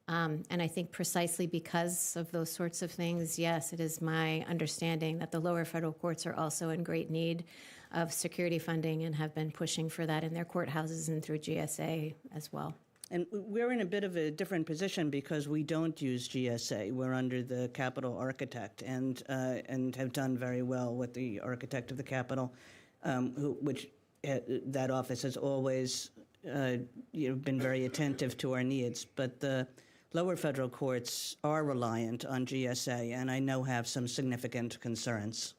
And I think precisely because of those sorts of things, yes, it is my understanding that the lower federal courts are also in great need of security funding and have been pushing for that in their courthouses and through GSA as well. And we're in a bit of a different position because we don't use GSA. We're under the Capitol Architect and have done very well with the Architect of the Capitol, that office has always been very attentive to our needs. But the lower federal courts are reliant on GSA, and I know have some significant concerns.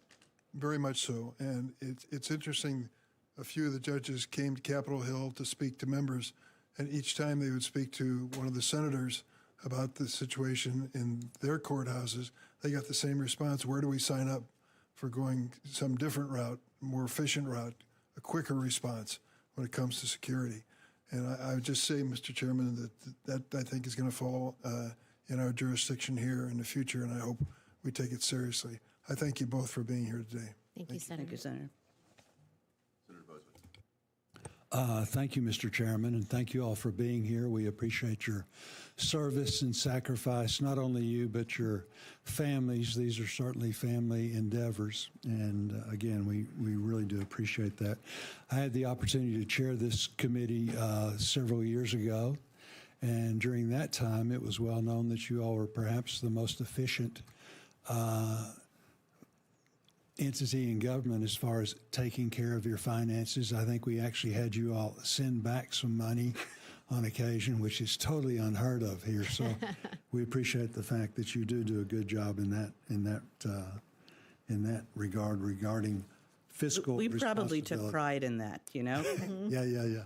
Very much so. And it's interesting, a few of the judges came to Capitol Hill to speak to members, and each time they would speak to one of the senators about the situation in their courthouses, they got the same response. Where do we sign up for going some different route, more efficient route, a quicker response when it comes to security? And I would just say, Mr. Chairman, that I think is going to fall in our jurisdiction here in the future, and I hope we take it seriously. I thank you both for being here today. Thank you, Senator. Thank you, Senator. Thank you, Mr. Chairman, and thank you all for being here. We appreciate your service and sacrifice, not only you, but your families. These are certainly family endeavors, and again, we really do appreciate that. I had the opportunity to chair this committee several years ago, and during that time, it was well known that you all were perhaps the most efficient entity in government as far as taking care of your finances. I think we actually had you all send back some money on occasion, which is totally unheard of here. So we appreciate the fact that you do a good job in that regard regarding fiscal We probably took responsibility. pride in that, you know? Yeah.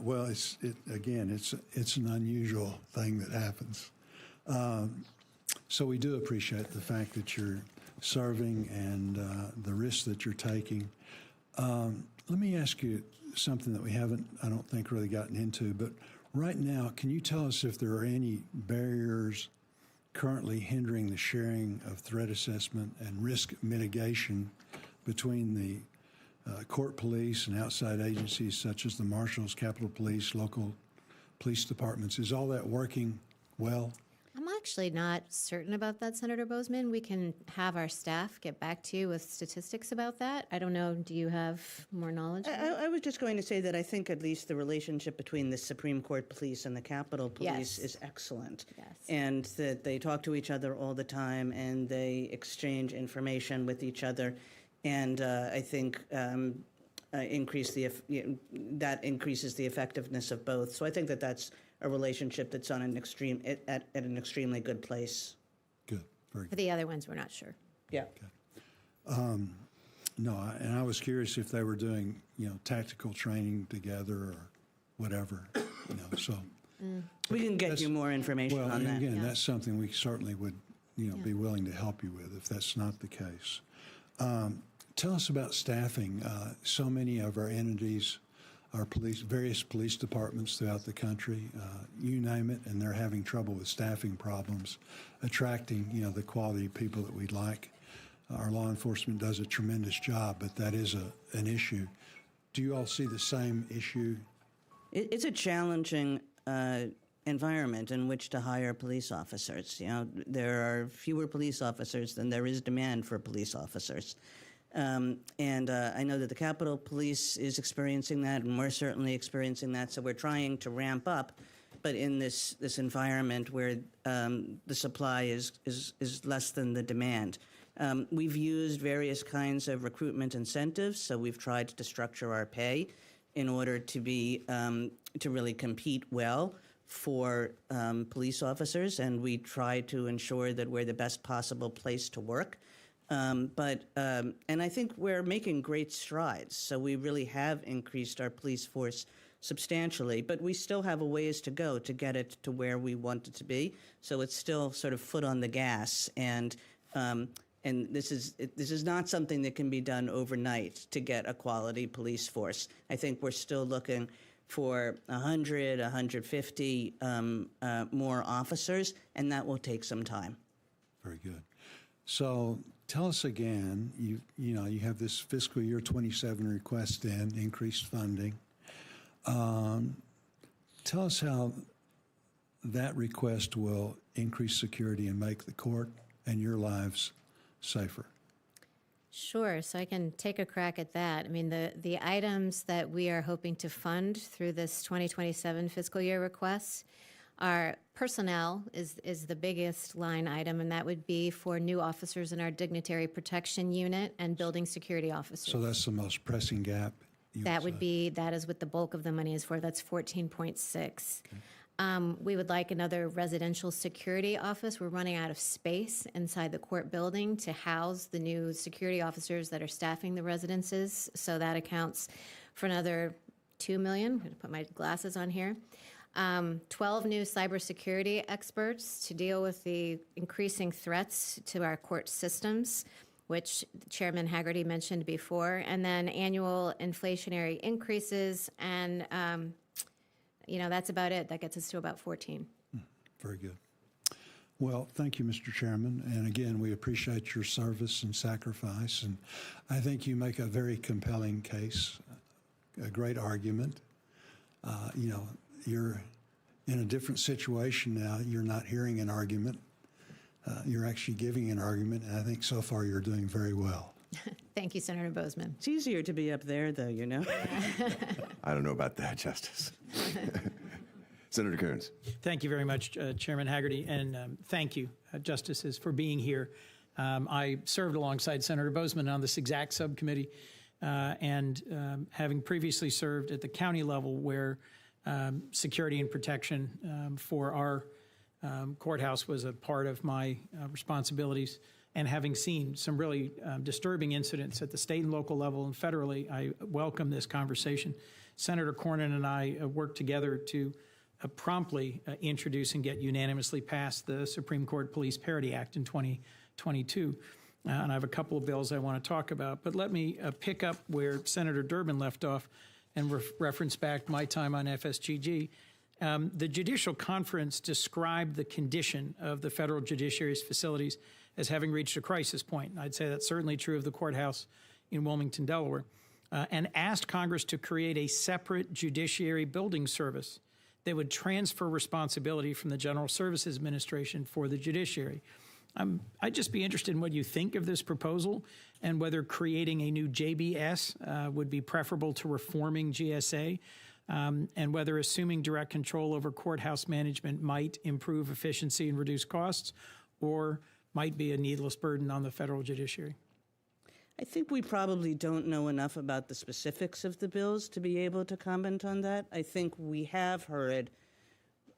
Well, it's an unusual thing that happens. So we do appreciate the fact that you're serving and the risks that you're taking. Let me ask you something that we haven't, I don't think, really gotten into, but right now, can you tell us if there are any barriers currently hindering the sharing of threat assessment and risk mitigation between the court police and outside agencies such as the marshals, Capitol Police, local police departments? Is all that working well? I'm actually not certain about that, Senator Bozeman. We can have our staff get back to you with statistics about that. I don't know. Do you have more knowledge? I was just going to say that I think at least the relationship between the Supreme Court Police and the Capitol Police Yes. is excellent. Yes. And that they talk to each other all the time and they exchange information with each other. And I think that increases the effectiveness of both. So I think that that's a relationship that's on an extreme at an extremely good place. Good, very For good. the other ones, we're not sure. Yeah. No, and I was curious if they were doing, tactical training together or whatever, so. We can get you more information Well, on and that. again, that's something we certainly would, be willing to help you with if that's not the case. Tell us about staffing. So many of our entities are various police departments throughout the country, you name it, and they're having trouble with staffing problems, attracting, the quality of people that we'd like. Our law enforcement does a tremendous job, but that is an issue. Do you all see the same issue? It's a challenging environment in which to hire police officers. There are fewer police officers than there is demand for police officers. And I know that the Capitol Police is experiencing that, and we're certainly experiencing that. So we're trying to ramp up, but in this environment where the supply is less than the demand. We've used various kinds of recruitment incentives. So we've tried to structure our pay in order to be to really compete well for police officers, and we try to ensure that we're the best possible place to work. And I think we're making great strides. So we really have increased our police force substantially, but we still have a ways to go to get it to where we want it to be. So it's still sort of foot on the gas, and this is not something that can be done overnight to get a quality police force. I think we're still looking for 100, 150 more officers, and that will take some time. Very good. So tell us again, you have this fiscal year 27 request in, increased funding. Tell us how that request will increase security and make the court and your lives safer. Sure, so I can take a crack at that. I mean, the items that we are hoping to fund through this 2027 fiscal year request are personnel is the biggest line item, and that would be for new officers in our dignitary protection unit and building security officers. So that's the most pressing gap. That is what the bulk of the money is for. That's 14.6. We would like another residential security office. We're running out of space inside the court building to house the new security officers that are staffing the residences. So that accounts for another $2 million. I'm going to put my glasses on here. 12 new cybersecurity experts to deal with the increasing threats to our court systems, which Chairman Haggerty mentioned before, and then annual inflationary increases, and that's about it. That gets us to about 14. Very good. Well, thank you, Mr. Chairman. And again, we appreciate your service and sacrifice. And I think you make a very compelling case, a great argument. You're in a different situation now. You're not hearing an argument. You're actually giving an argument. And I think so far you're doing very well. Thank you, Senator Bozeman. It's easier to be up there, though, you know. I don't know about that, Justice. Senator Kearns. Thank you very much, Chairman Haggerty, and thank you, Justices, for being here. I served alongside Senator Bozeman on this exact subcommittee, and having previously served at the county level where security and protection for our courthouse was a part of my responsibilities, and having seen some really disturbing incidents at the state and local level and federally, I welcome this conversation. Senator Cornyn and I worked together to promptly introduce and get unanimously passed the Supreme Court Police Parity Act in 2022. And I have a couple of bills I want to talk about. But let me pick up where Senator Durbin left off and reference back my time on FSGG. The Judicial Conference described the condition of the federal judiciary's facilities as having reached a crisis point. I'd say that's certainly true of the courthouse in Wilmington, Delaware, and asked Congress to create a separate judiciary building service that would transfer responsibility from the General Services Administration for the judiciary. I'd just be interested in what you think of this proposal and whether creating a new JBS would be preferable to reforming GSA, and whether assuming direct control over courthouse management might improve efficiency and reduce costs, or might be a needless burden on the federal judiciary. I think we probably don't know enough about the specifics of the bills to be able to comment on that. I think we have heard,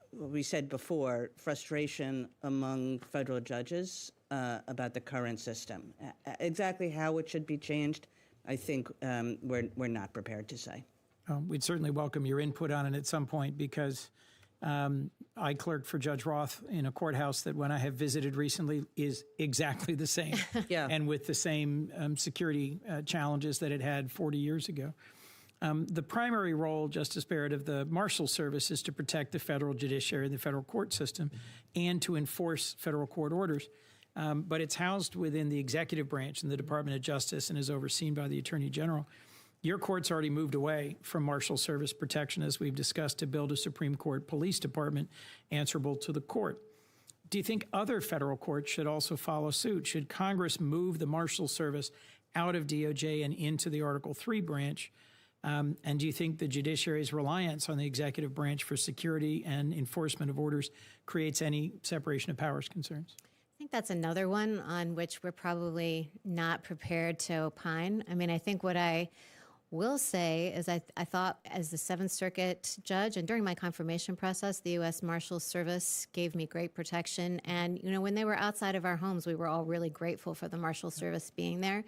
what we said before, frustration among federal judges about the current system. Exactly how it should be changed, I think we're not prepared to say. We'd certainly welcome your input on it at some point, because I clerked for Judge Roth in a courthouse that, when I have visited recently, is exactly the same. Yeah. And with the same security challenges that it had 40 years ago. The primary role, Justice Barrett, of the Marshal Service is to protect the federal judiciary and the federal court system and to enforce federal court orders. But it's housed within the executive branch in the Department of Justice and is overseen by the Attorney General. Your court's already moved away from Marshal Service protection, as we've discussed, to build a Supreme Court Police Department answerable to the court. Do you think other federal courts should also follow suit? Should Congress move the Marshal Service out of DOJ and into the Article III branch? And do you think the judiciary's reliance on the executive branch for security and enforcement of orders creates any separation of powers concerns? I think that's another one on which we're probably not prepared to opine. I mean, I think what I will say is I thought, as the Seventh Circuit judge, and during my confirmation process, the U.S. Marshal Service gave me great protection. And, when they were outside of our homes, we were all really grateful for the Marshal Service being there.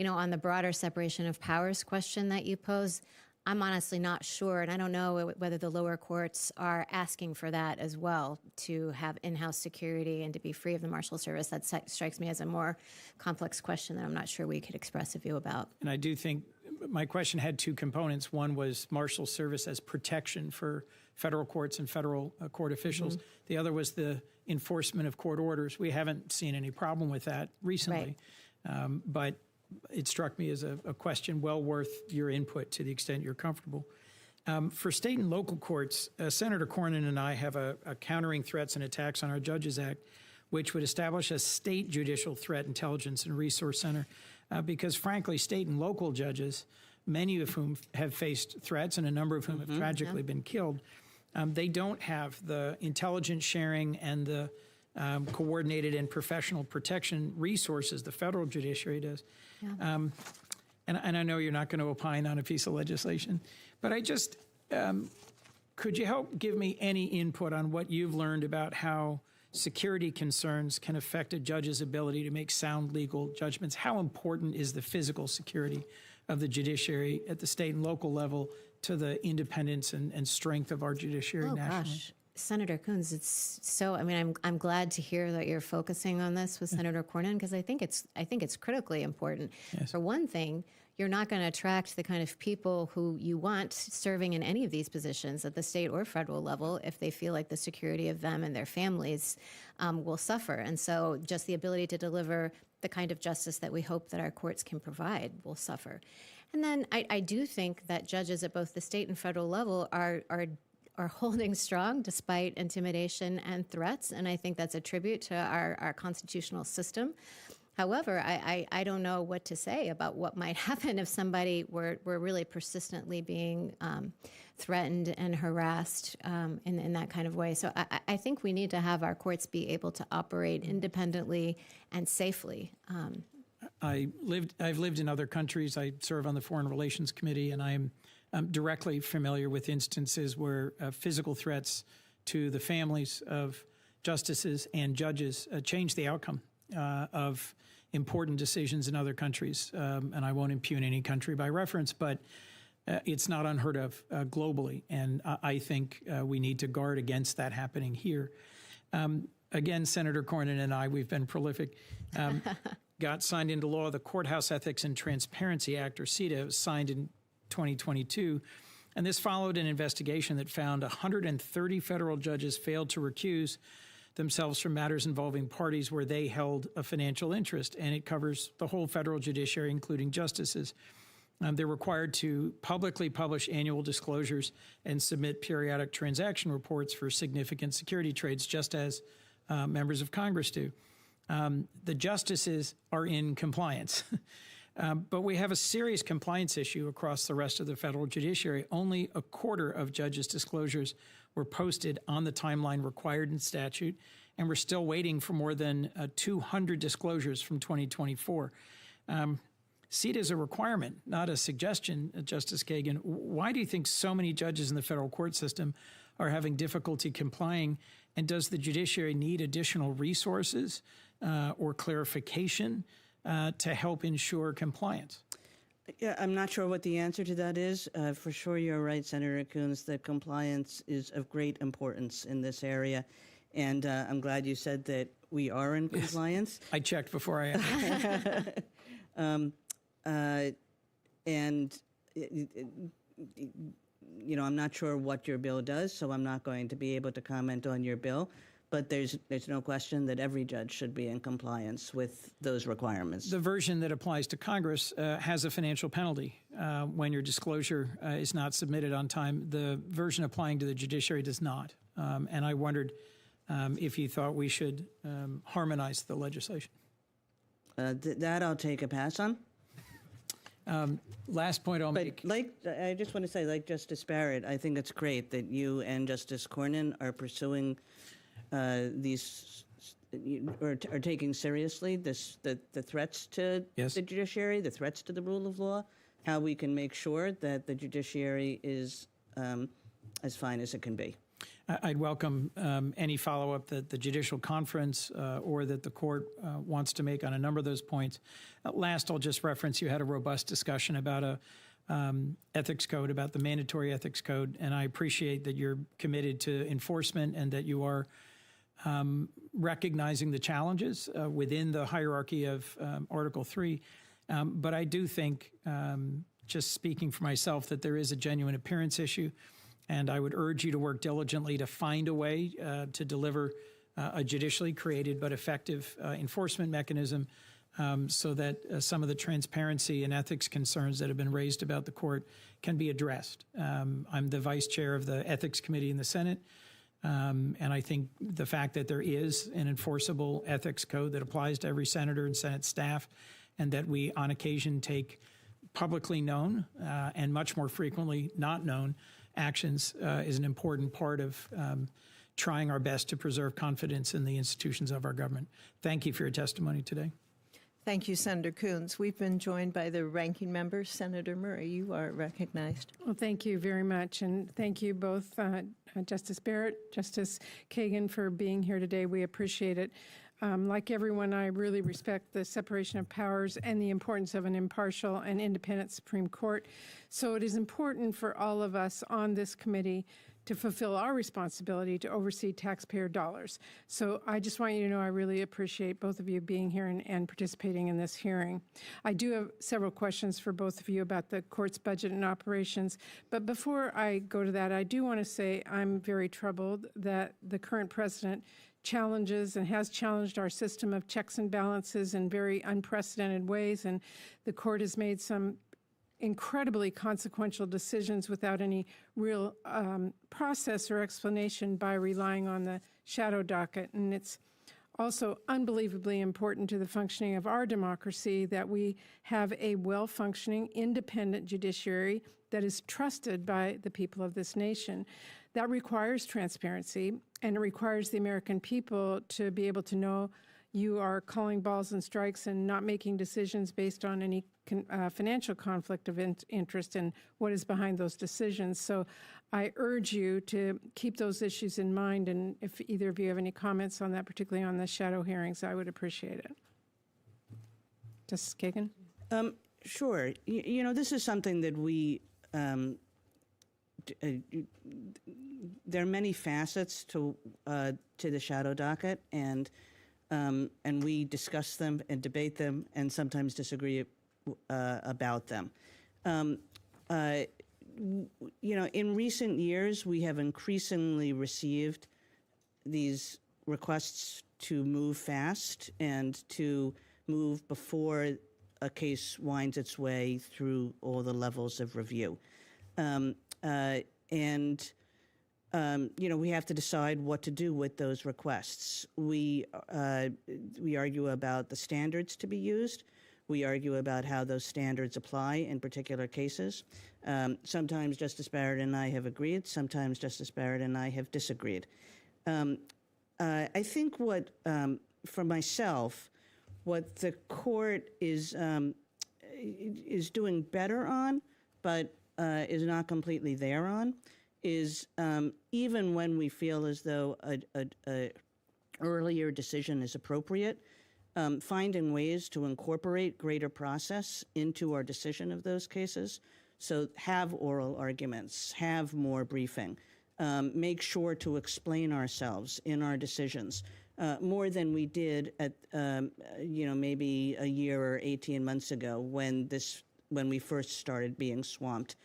On the broader separation of powers question that you pose, I'm honestly not sure, and I don't know whether the lower courts are asking for that as well, to have in-house security and to be free of the Marshal Service. That strikes me as a more complex question that I'm not sure we could express a view about. And I do think my question had two components. One was Marshal Service as protection for federal courts and federal court officials. Mm-hmm. The other was the enforcement of court orders. We haven't seen any problem with that recently, right. But it struck me as a question well worth your input to the extent you're comfortable. For state and local courts, Senator Cornyn and I have a Countering Threats and Attacks on Our Judges Act, which would establish a state judicial threat intelligence and resource center, because frankly, state and local judges, many of whom have faced threats and a number of whom have tragically been killed, they don't have the intelligence sharing and the coordinated and professional protection resources the federal judiciary does. Yeah. And I know you're not going to opine on a piece of legislation, but I just, Could you help give me any input on what you've learned about how security concerns can affect a judge's ability to make sound legal judgments? How important is the physical security of the judiciary at the state and local level to the independence and strength of our judiciary nationally? Gosh, Senator Coons, it's so. I mean, I'm glad to hear that you're focusing on this with Senator Cornyn, because I think it's critically important. Yes. For one thing, you're not going to attract the kind of people who you want serving in any of these positions at the state or federal level if they feel like the security of them and their families will suffer. And so just the ability to deliver the kind of justice that we hope that our courts can provide will suffer. And then I do think that judges at both the state and federal level are holding strong despite intimidation and threats, and I think that's a tribute to our constitutional system. However, I don't know what to say about what might happen if somebody were really persistently being threatened and harassed in that kind of way. So I think we need to have our courts be able to operate independently and safely. I've lived in other countries. I serve on the Foreign Relations Committee, and I'm directly familiar with instances where physical threats to the families of justices and judges change the outcome of important decisions in other countries. And I won't impugn any country by reference, but it's not unheard of globally. And I think we need to guard against that happening here. Again, Senator Cornyn and I, we've been prolific. Got signed into law the Courthouse Ethics and Transparency Act, or CETA, was signed in 2022. And this followed an investigation that found 130 federal judges failed to recuse themselves from matters involving parties where they held a financial interest. And it covers the whole federal judiciary, including justices. They're required to publicly publish annual disclosures and submit periodic transaction reports for significant security trades, just as members of Congress do. The justices are in compliance. But we have a serious compliance issue across the rest of the federal judiciary. Only a quarter of judges' disclosures were posted on the timeline required in statute, and we're still waiting for more than 200 disclosures from 2024. CETA is a requirement, not a suggestion, Justice Kagan. Why do you think so many judges in the federal court system are having difficulty complying, and does the judiciary need additional resources or clarification to help ensure compliance? Yeah, I'm not sure what the answer to that is. For sure, you're right, Senator Coons, that compliance is of great importance in this area. And I'm glad you said that we are in compliance. I checked before I asked. And, you know, I'm not sure what your bill does, so I'm not going to be able to comment on your bill. But there's no question that every judge should be in compliance with those requirements. The version that applies to Congress has a financial penalty when your disclosure is not submitted on time. The version applying to the judiciary does not. And I wondered if you thought we should harmonize the legislation. That I'll take a pass on. Last point I'll make. I just want to say, like Justice Barrett, I think it's great that you and Justice Cornyn are pursuing these, are taking seriously the threats to Yes. the judiciary, the threats to the rule of law, how we can make sure that the judiciary is as fine as it can be. I'd welcome any follow-up that the Judicial Conference or that the court wants to make on a number of those points. Last, I'll just reference you had a robust discussion about a ethics code, about the mandatory ethics code, and I appreciate that you're committed to enforcement and that you are recognizing the challenges within the hierarchy of Article 3. But I do think, just speaking for myself, that there is a genuine appearance issue. And I would urge you to work diligently to find a way to deliver a judicially created but effective enforcement mechanism so that some of the transparency and ethics concerns that have been raised about the court can be addressed. I'm the vice chair of the Ethics Committee in the Senate, and I think the fact that there is an enforceable ethics code that applies to every senator and Senate staff, and that we on occasion take publicly known and much more frequently not known actions is an important part of trying our best to preserve confidence in the institutions of our government. Thank you for your testimony today. Thank you, Senator Coons. We've been joined by the ranking member, Senator Murray. You are recognized. Well, thank you very much, and thank you both, Justice Barrett, Justice Kagan, for being here today. We appreciate it. Like everyone, I really respect the separation of powers and the importance of an impartial and independent Supreme Court. So it is important for all of us on this committee to fulfill our responsibility to oversee taxpayer dollars. So I just want you to know I really appreciate both of you being here and participating in this hearing. I do have several questions for both of you about the court's budget and operations, but before I go to that, I do want to say I'm very troubled that the current president challenges and has challenged our system of checks and balances in very unprecedented ways, and the court has made some incredibly consequential decisions without any real process or explanation by relying on the shadow docket. And it's also unbelievably important to the functioning of our democracy that we have a well-functioning, independent judiciary that is trusted by the people of this nation. That requires transparency, and it requires the American people to be able to know you are calling balls and strikes and not making decisions based on any financial conflict of interest and what is behind those decisions. So I urge you to keep those issues in mind, and if either of you have any comments on that, particularly on the shadow hearings, I would appreciate it. Justice Kagan? Sure. You know, this is something that we, there are many facets to the shadow docket, and we discuss them and debate them and sometimes disagree about them. You know, in recent years, we have increasingly received these requests to move fast and to move before a case winds its way through all the levels of review. You know, we have to decide what to do with those requests. We argue about the standards to be used. We argue about how those standards apply in particular cases. Sometimes Justice Barrett and I have agreed. Sometimes Justice Barrett and I have disagreed. I think for myself, what the court is doing better on, but is not completely there on, is even when we feel as though a earlier decision is appropriate, finding ways to incorporate greater process into our decision of those cases. So have oral arguments, have more briefing, make sure to explain ourselves in our decisions more than we did at you know, maybe a year or 18 months ago when we first started being swamped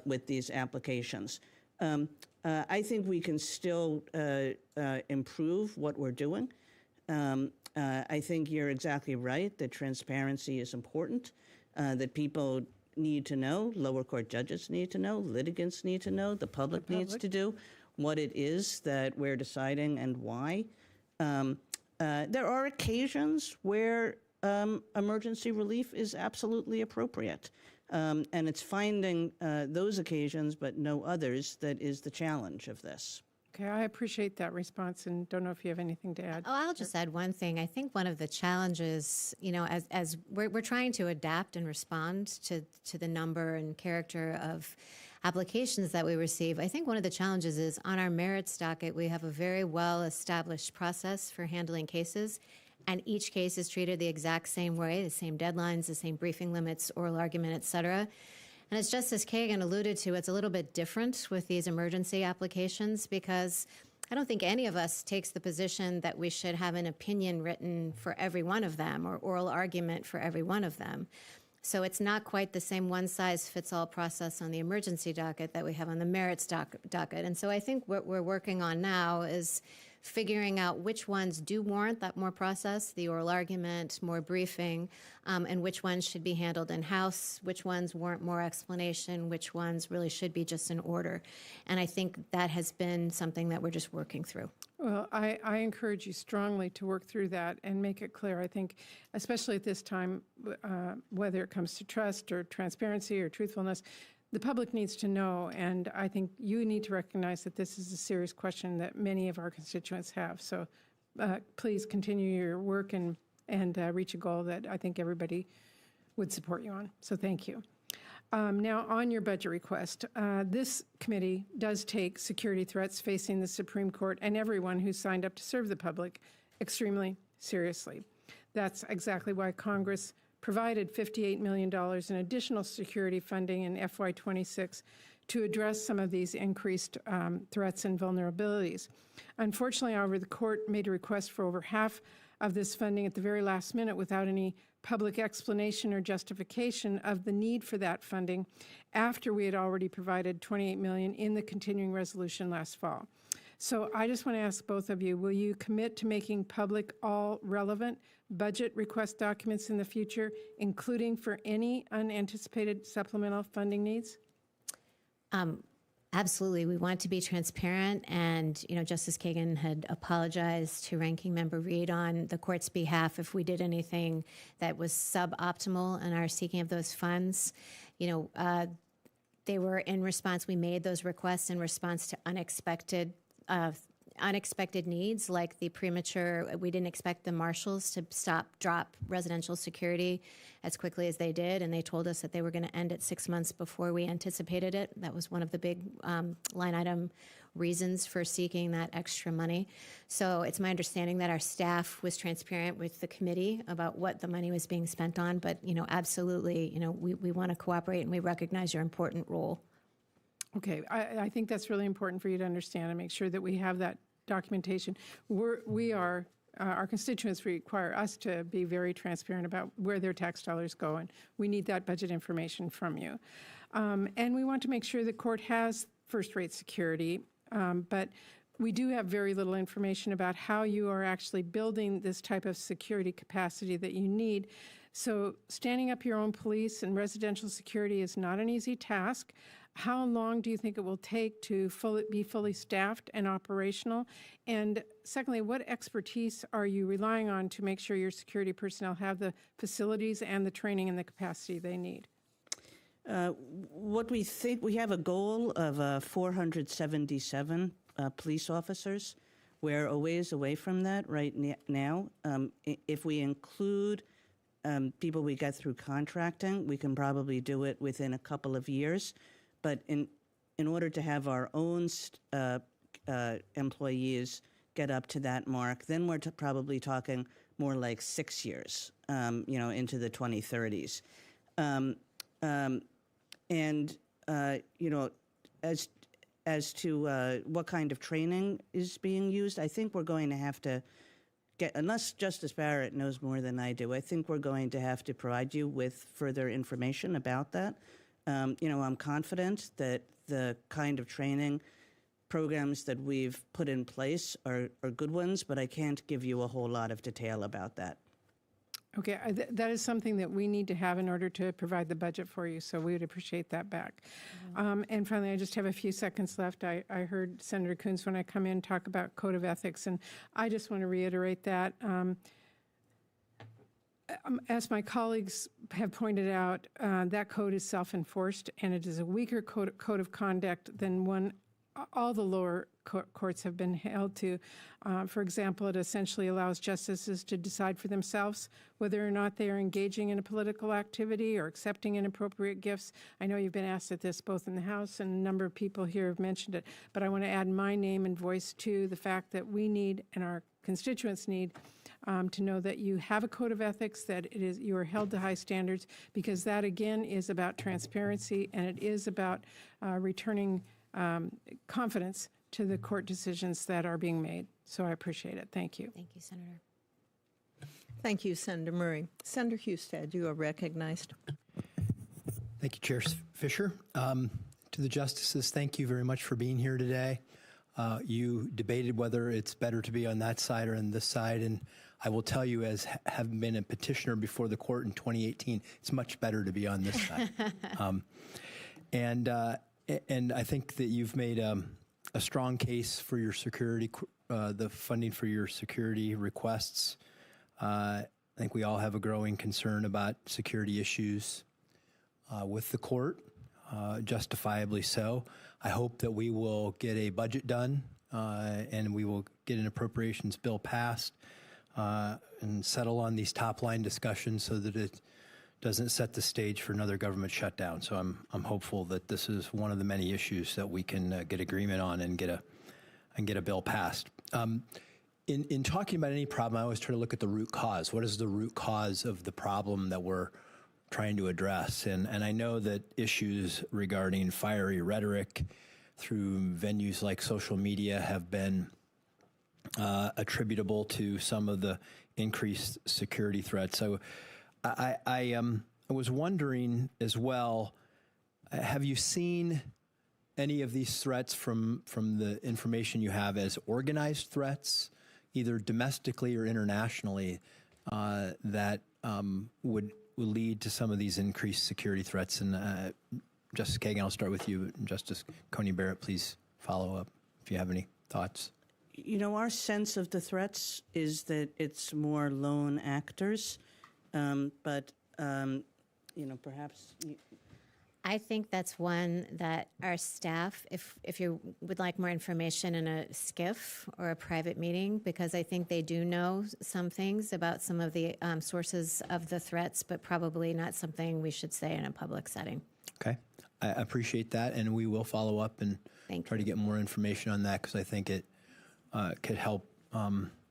with these applications. I think we can still improve what we're doing. I think you're exactly right that transparency is important, that people need to know, lower court judges need to know, litigants need to know, the public needs to do what it is that we're deciding and why. There are occasions where emergency relief is absolutely appropriate. And it's finding those occasions, but no others, that is the challenge of this. Okay, I appreciate that response, and don't know if you have anything to add. Oh, I'll just add one thing. I think one of the challenges, you know, as we're trying to adapt and respond to the number and character of applications that we receive, I think one of the challenges is on our merits docket, we have a very well-established process for handling cases, and each case is treated the exact same way, the same deadlines, the same briefing limits, oral argument, et cetera. And as Justice Kagan alluded to, it's a little bit different with these emergency applications because I don't think any of us takes the position that we should have an opinion written for every one of them or oral argument for every one of them. So it's not quite the same one-size-fits-all process on the emergency docket that we have on the merits docket. And so I think what we're working on now is figuring out which ones do warrant that more process, the oral argument, more briefing, and which ones should be handled in-house, which ones warrant more explanation, which ones really should be just an order. And I think that has been something that we're just working through. Well, I encourage you strongly to work through that and make it clear. I think, especially at this time, whether it comes to trust or transparency or truthfulness, the public needs to know, and I think you need to recognize that this is a serious question that many of our constituents have. So please continue your work and and reach a goal that I think everybody would support you on. So thank you. Now, on your budget request, this committee does take security threats facing the Supreme Court and everyone who signed up to serve the public extremely seriously. That's exactly why Congress provided $58 million in additional security funding in FY26 to address some of these increased threats and vulnerabilities. Unfortunately, however, the court made a request for over half of this funding at the very last minute without any public explanation or justification of the need for that funding after we had already provided $28 million in the continuing resolution last fall. So I just want to ask both of you, will you commit to making public all relevant budget request documents in the future, including for any unanticipated supplemental funding needs? Absolutely. We want to be transparent, and Justice Kagan had apologized to Ranking Member Reed on the court's behalf if we did anything that was suboptimal in our seeking of those funds. They were in response. We made those requests in response to unexpected needs, like the premature. We didn't expect the marshals to drop residential security as quickly as they did, and they told us that they were going to end it 6 months before we anticipated it. That was one of the big line item reasons for seeking that extra money. So it's my understanding that our staff was transparent with the committee about what the money was being spent on, but absolutely, we want to cooperate, and we recognize your important role. Okay, I think that's really important for you to understand and make sure that we have that documentation. Our constituents require us to be very transparent about where their tax dollars go, and we need that budget information from you. And we want to make sure the court has first-rate security, but we do have very little information about how you are actually building this type of security capacity that you need. So standing up your own police and residential security is not an easy task. How long do you think it will take to be fully staffed and operational? And secondly, what expertise are you relying on to make sure your security personnel have the facilities and the training and the capacity they need? What we think, we have a goal of 477 police officers. We're a ways away from that right now. If we include people we get through contracting, we can probably do it within a couple of years. But in order to have our own employees get up to that mark, then we're probably talking more like 6 years, into the 2030s. As to what kind of training is being used, I think we're going to have to unless Justice Barrett knows more than I do, I think we're going to have to provide you with further information about that. I'm confident that the kind of training programs that we've put in place are good ones, but I can't give you a whole lot of detail about that. Okay, that is something that we need to have in order to provide the budget for you, so we would appreciate that back. And finally, I just have a few seconds left. I heard Senator Coons when I come in talk about code of ethics, and I just want to reiterate that. As my colleagues have pointed out, that code is self-enforced, and it is a weaker code of conduct than one all the lower courts have been held to. For example, it essentially allows justices to decide for themselves whether or not they are engaging in a political activity or accepting inappropriate gifts. I know you've been asked at this both in the House, and a number of people here have mentioned it, but I want to add my name and voice to the fact that we need, and our constituents need, to know that you have a code of ethics, that you are held to high standards, because that, again, is about transparency, and it is about returning confidence to the court decisions that are being made. So I appreciate it. Thank you. Thank you, Senator. Thank you, Senator Murray. Senator Husted, you are recognized. Thank you, Chair Fisher. To the justices, thank you very much for being here today. You debated whether it's better to be on that side or on this side, and I will tell you, as having been a petitioner before the court in 2018, it's much better to be on this side. And I think that you've made a strong case for your security, the funding for your security requests. I think we all have a growing concern about security issues with the court, justifiably so. I hope that we will get a budget done and we will get an appropriations bill passed and settle on these top line discussions so that it doesn't set the stage for another government shutdown. So I'm hopeful that this is one of the many issues that we can get agreement on and get a bill passed. In talking about any problem, I always try to look at the root cause. What is the root cause of the problem that we're trying to address? And I know that issues regarding fiery rhetoric through venues like social media have been attributable to some of the increased security threats. So I was wondering as well, have you seen any of these threats from the information you have as organized threats, either domestically or internationally, that would lead to some of these increased security threats? And Justice Kagan, I'll start with you. Justice Coney Barrett, please follow up if you have any thoughts. You know, our sense of the threats is that it's more lone actors, but you know, perhaps. I think that's one that our staff, if you would like more information in a SCIF or a private meeting, because I think they do know some things about some of the sources of the threats, but probably not something we should say in a public setting. Okay. I appreciate that, and we will follow up and try to get more information on that, because I think it could help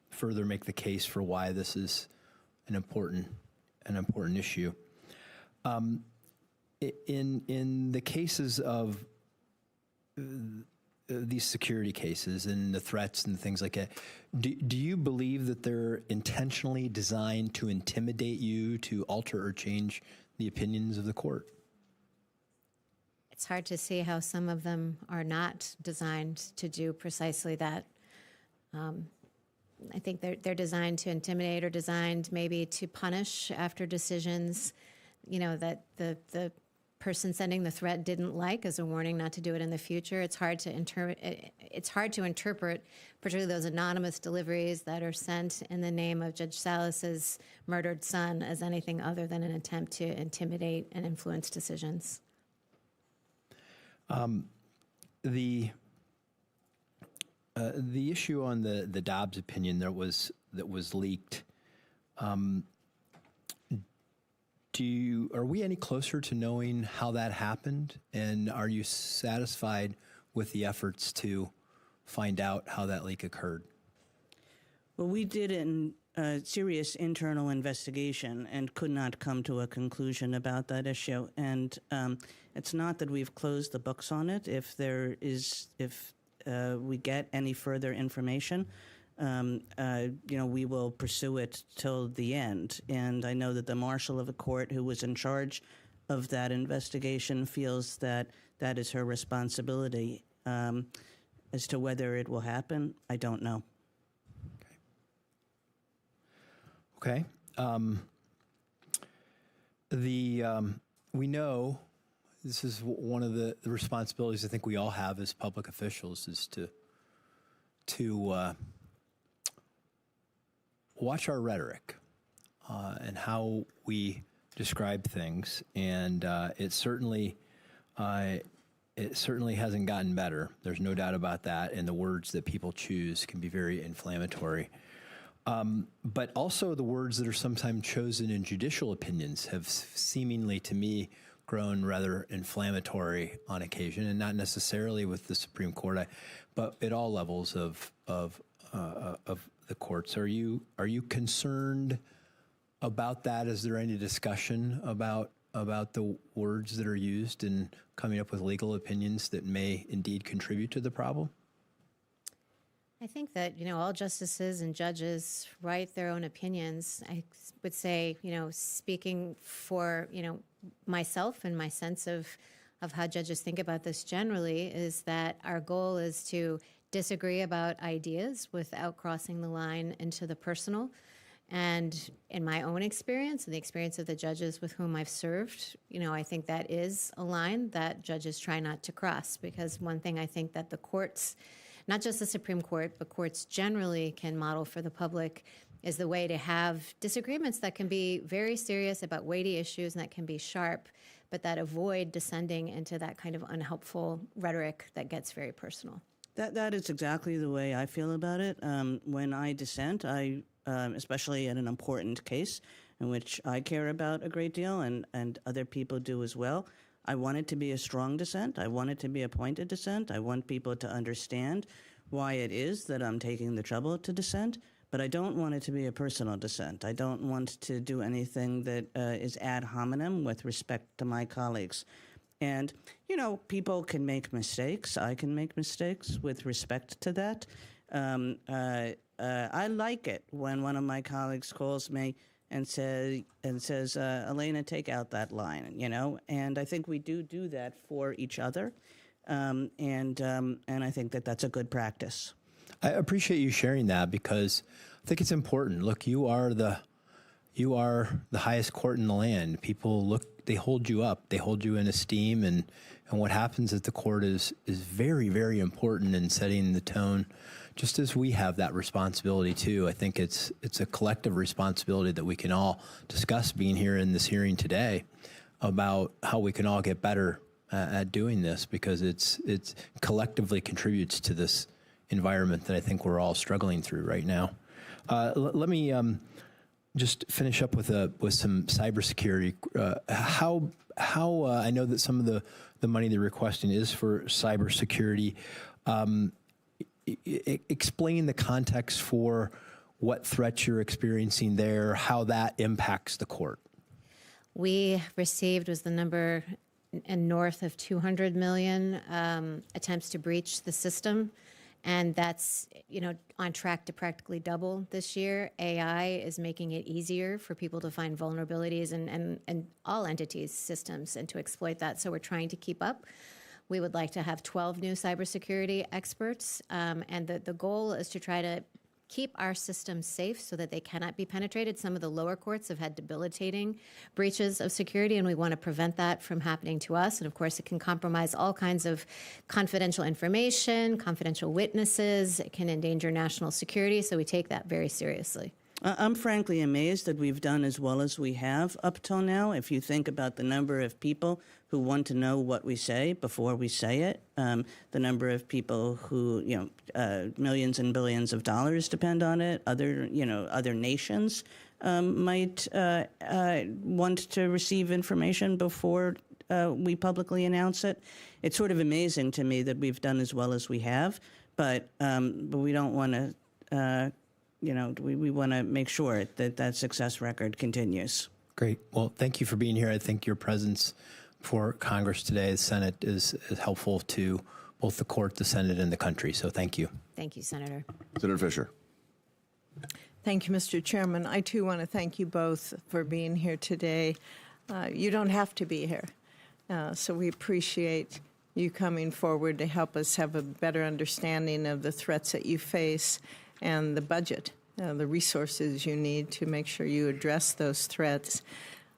further make the case for why this is an important issue. In the cases of these security cases and the threats and things like that, do you believe that they're intentionally designed to intimidate you, to alter or change the opinions of the court? It's hard to see how some of them are not designed to do precisely that. I think they're designed to intimidate, or designed maybe to punish after decisions, you know, that the person sending the threat didn't like, as a warning not to do it in the future. It's hard to interpret, particularly those anonymous deliveries that are sent in the name of Judge Salas's murdered son, as anything other than an attempt to intimidate and influence decisions. The issue on the Dobbs opinion that was leaked. Are we any closer to knowing how that happened? And are you satisfied with the efforts to find out how that leak occurred? Well, we did a serious internal investigation and could not come to a conclusion about that issue. And it's not that we've closed the books on it. If we get any further information, you know, we will pursue it till the end. And I know that the marshal of the court, who was in charge of that investigation, feels that that is her responsibility. As to whether it will happen, I don't know. Okay. We know this is one of the responsibilities I think we all have as public officials, is to watch our rhetoric and how we describe things, and it certainly hasn't gotten better. There's no doubt about that, and the words that people choose can be very inflammatory. But also the words that are sometimes chosen in judicial opinions have seemingly, to me, grown rather inflammatory on occasion, and not necessarily with the Supreme Court, but at all levels of the courts. Are you concerned about that? Is there any discussion about the words that are used in coming up with legal opinions that may indeed contribute to the problem? I think that, you know, all justices and judges write their own opinions. I would say, you know, speaking for, you know, myself and my sense of how judges think about this generally, is that our goal is to disagree about ideas without crossing the line into the personal. And in my own experience and the experience of the judges with whom I've served, you know, I think that is a line that judges try not to cross, because one thing I think that the courts, not just the Supreme Court, but courts generally can model for the public, is the way to have disagreements that can be very serious about weighty issues and that can be sharp, but that avoid descending into that kind of unhelpful rhetoric that gets very personal. That is exactly the way I feel about it. When I dissent, especially in an important case in which I care about a great deal and other people do as well, I want it to be a strong dissent. I want it to be a pointed dissent. I want people to understand why it is that I'm taking the trouble to dissent, but I don't want it to be a personal dissent. I don't want to do anything that is ad hominem with respect to my colleagues. And, people can make mistakes. I can make mistakes with respect to that. I like it when one of my colleagues calls me and says, Elena, take out that line, And I think we do that for each other. And I think that that's a good practice. I appreciate you sharing that because I think it's important. Look, you are the highest court in the land. People they hold you up, they hold you in esteem, and what happens at the court is very, very important in setting the tone. Just as we have that responsibility too, I think it's a collective responsibility that we can all discuss being here in this hearing today about how we can all get better at doing this, because it's collectively contributes to this environment that I think we're all struggling through right now. Let me just finish up with some cybersecurity. How I know that some of the money they're requesting is for cybersecurity. Explain the context for what threats you're experiencing there, how that impacts the court. We received was the number and north of 200 million attempts to breach the system. And that's, on track to practically double this year. AI is making it easier for people to find vulnerabilities and all entities' systems and to exploit that. So we're trying to keep up. We would like to have 12 new cybersecurity experts. And the goal is to try to keep our systems safe so that they cannot be penetrated. Some of the lower courts have had debilitating breaches of security, and we want to prevent that from happening to us. And of course, it can compromise all kinds of confidential information, confidential witnesses. It can endanger national security, so we take that very seriously. I'm frankly amazed that we've done as well as we have up till now. If you think about the number of people who want to know what we say before we say it, the number of people who, millions and billions of dollars depend on it, other nations might want to receive information before we publicly announce it. It's sort of amazing to me that we've done as well as we have, but we don't want to. We want to make sure that success record continues. Great. Well, thank you for being here. I think your presence for Congress today, the Senate, is helpful to both the court, the Senate, and the country. So thank you. Thank you, Senator. Senator Fisher. Thank you, Mr. Chairman. I, too, want to thank you both for being here today. You don't have to be here, so we appreciate you coming forward to help us have a better understanding of the threats that you face and the budget, the resources you need to make sure you address those threats.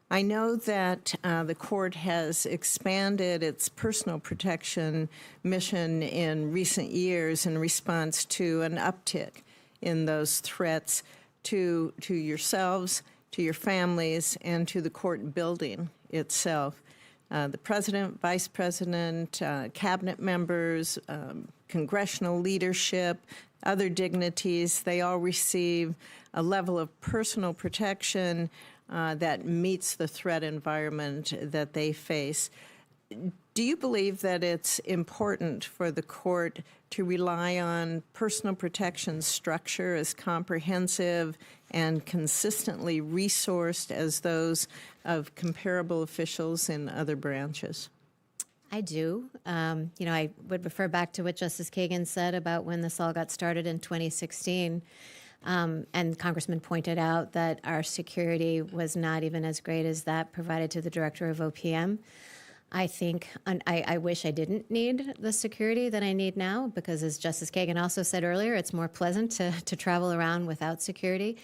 I know that the court has expanded its personal protection mission in recent years in response to an uptick in those threats to yourselves, to your families, and to the court building itself. The president, vice president, cabinet members, congressional leadership, other dignities, they all receive a level of personal protection that meets the threat environment that they face. Do you believe that it's important for the court to rely on personal protection structure as comprehensive and consistently resourced as those of comparable officials in other branches? I do. I would refer back to what Justice Kagan said about when this all got started in 2016. And Congressman pointed out that our security was not even as great as that provided to the director of OPM. I think, I wish I didn't need the security that I need now, because as Justice Kagan also said earlier, it's more pleasant to travel around without security.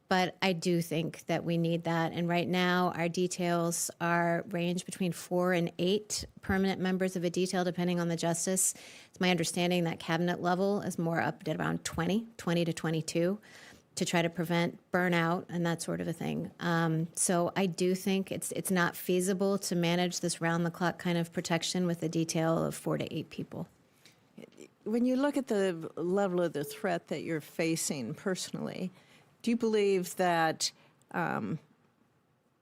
But I do think that we need that. And right now, our details range between 4 and 8 permanent members of a detail, depending on the justice. It's my understanding that cabinet level is more up at around 20 to 22, to try to prevent burnout and that sort of a thing. So I do think it's not feasible to manage this round-the-clock kind of protection with a detail of 4 to 8 people. when you look at the level of the threat that you're facing personally, do you believe that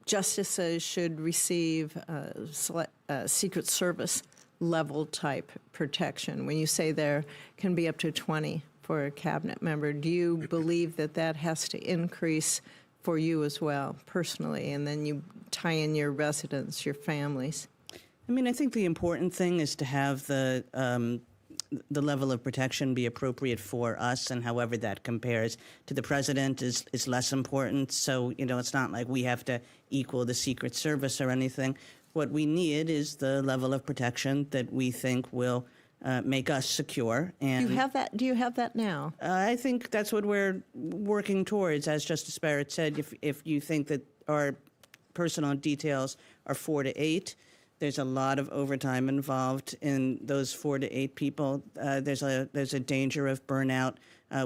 justices should receive Secret Service level type protection? When you say there can be up to 20 for a cabinet member, do you believe that that has to increase for you as well, personally, and then you tie in your residents, your families? I mean, I think the important thing is to have the level of protection be appropriate for us, and however that compares to the president is less important. So, you know, it's not like we have to equal the Secret Service or anything. What we need is the level of protection that we think will make us secure. And Do you have that now? I think that's what we're working towards. As Justice Barrett said, if you think that our personal details are 4 to 8, there's a lot of overtime involved in those 4 to 8 people. There's a danger of burnout.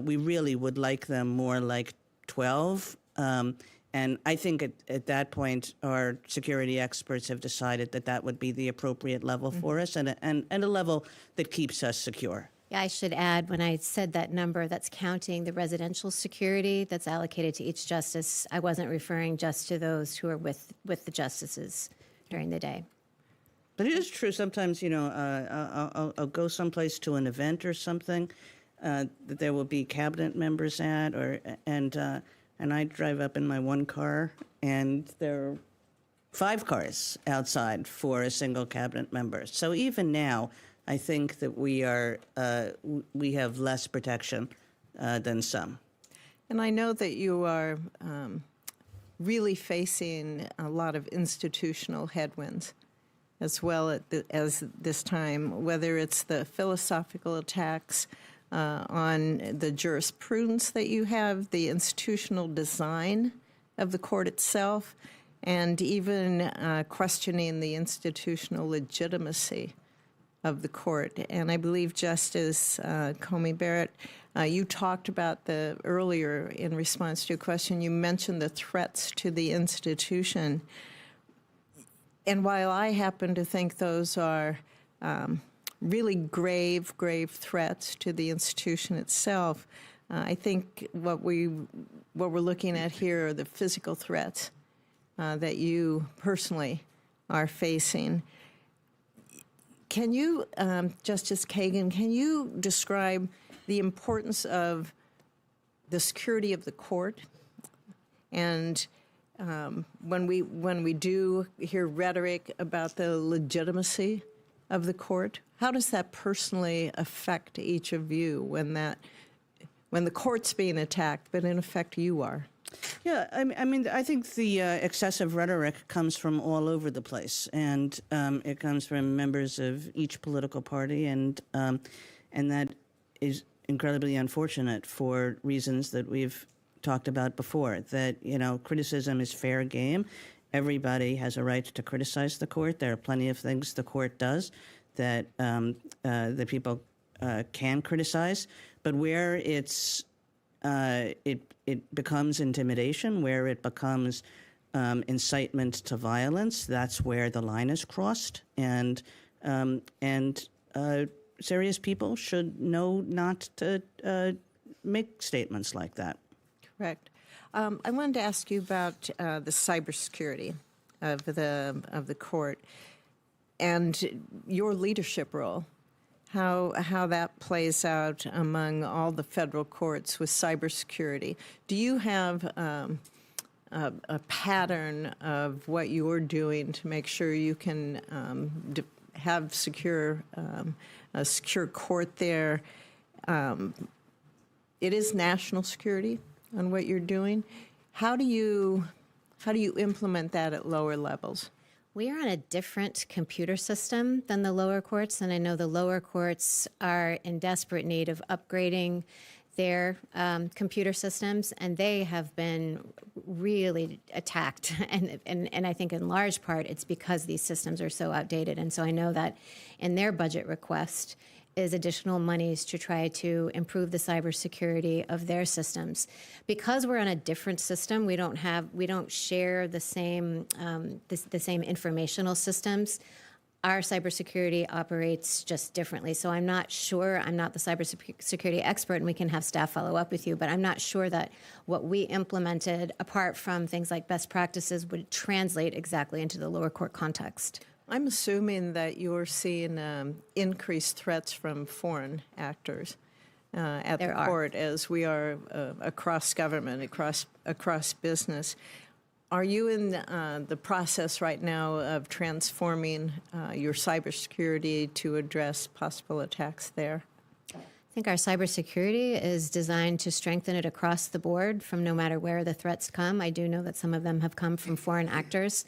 We really would like them more like 12. And I think at that point, our security experts have decided that that would be the appropriate level for us, and a level that keeps us secure. Yeah, I should add, when I said that number, that's counting the residential security that's allocated to each justice. I wasn't referring just to those who are with the justices during the day. But it is true. Sometimes, you know, I'll go someplace to an event or something that there will be cabinet members at, and I drive up in my one car, and there are 5 cars outside for a single cabinet member. So even now, I think that we have less protection than some. And I know that you are really facing a lot of institutional headwinds as well as this time, whether it's the philosophical attacks on the jurisprudence that you have, the institutional design of the court itself, and even questioning the institutional legitimacy of the court. And I believe Justice Coney Barrett, you talked about earlier in response to a question, you mentioned the threats to the institution. And while I happen to think those are really grave threats to the institution itself, I think what we're looking at here are the physical threats that you personally are facing. Can you, Justice Kagan, can you describe the importance of the security of the court? And when we do hear rhetoric about the legitimacy of the court, how does that personally affect each of you when the court's being attacked, but in effect you are? Yeah, I mean, I think the excessive rhetoric comes from all over the place, and it comes from members of each political party, and that is incredibly unfortunate for reasons that we've talked about before. That, you know, criticism is fair game. Everybody has a right to criticize the court. There are plenty of things the court does that people can criticize, but where it becomes intimidation, where it becomes incitement to violence, that's where the line is crossed, and serious people should know not to make statements like that. Correct. I wanted to ask you about the cybersecurity of the court and your leadership role, how that plays out among all the federal courts with cybersecurity. Do you have a pattern of what you're doing to make sure you can have a secure court there? It is national security on what you're doing. How do you implement that at lower levels? We are on a different computer system than the lower courts, and I know the lower courts are in desperate need of upgrading their computer systems, and they have been really attacked. And I think in large part it's because these systems are so outdated. And so I know that in their budget request is additional monies to try to improve the cybersecurity of their systems. Because we're on a different system, we don't share the same informational systems. our cybersecurity operates just differently. So I'm not sure, I'm not the cybersecurity expert, and we can have staff follow up with you, but I'm not sure that what we implemented, apart from things like best practices, would translate exactly into the lower court context. I'm assuming that you're seeing increased threats from foreign actors at the court, as we are across government, across business. Are you in the process right now of transforming your cybersecurity to address possible attacks there? I think our cybersecurity is designed to strengthen it across the board from no matter where the threats come. I do know that some of them have come from foreign actors,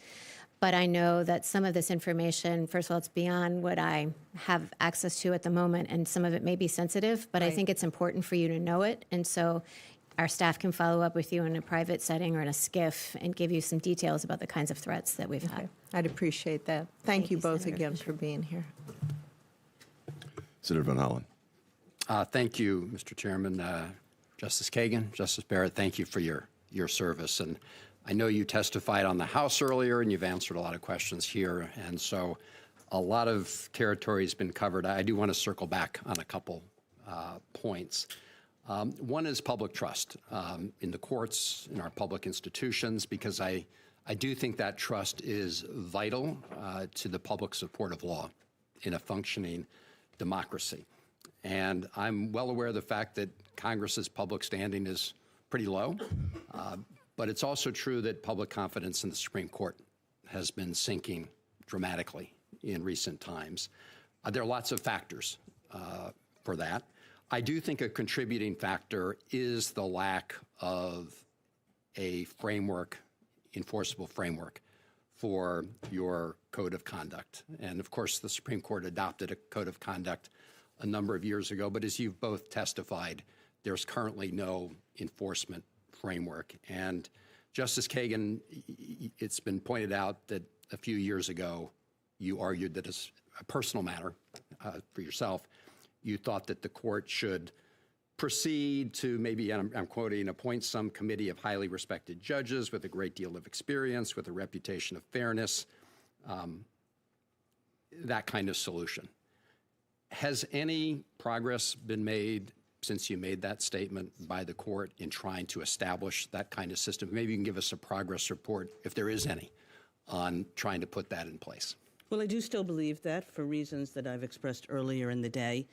but I know that some of this information, first of all, it's beyond what I have access to at the moment, and some of it may be sensitive, but I think it's important for you to know it. And so our staff can follow up with you in a private setting or in a SCIF and give you some details about the kinds of threats that we've had. I'd appreciate that. Thank you both Senator again Fisher. for being here. Senator Van Hollen. Thank you, Mr. Chairman. Justice Kagan, Justice Barrett, thank you for your service. And I know you testified on the House earlier, and you've answered a lot of questions here. And so a lot of territory has been covered. I do want to circle back on a couple points. One is public trust in the courts, in our public institutions, because I do think that trust is vital to the public support of law in a functioning democracy. And I'm well aware of the fact that Congress's public standing is pretty low, but it's also true that public confidence in the Supreme Court has been sinking dramatically in recent times. There are lots of factors for that. I do think a contributing factor is the lack of a framework, enforceable framework, for your code of conduct. And of course, the Supreme Court adopted a code of conduct a number of years ago, but as you've both testified, there's currently no enforcement framework. And Justice Kagan, it's been pointed out that a few years ago, you argued that as a personal matter for yourself, you thought that the court should proceed to maybe, and I'm quoting, appoint some committee of highly respected judges with a great deal of experience, with a reputation of fairness, that kind of solution. Has any progress been made since you made that statement by the court in trying to establish that kind of system? Maybe you can give us a progress report, if there is any, on trying to put that in place. Well, I do still believe that for reasons that I've expressed earlier in the day.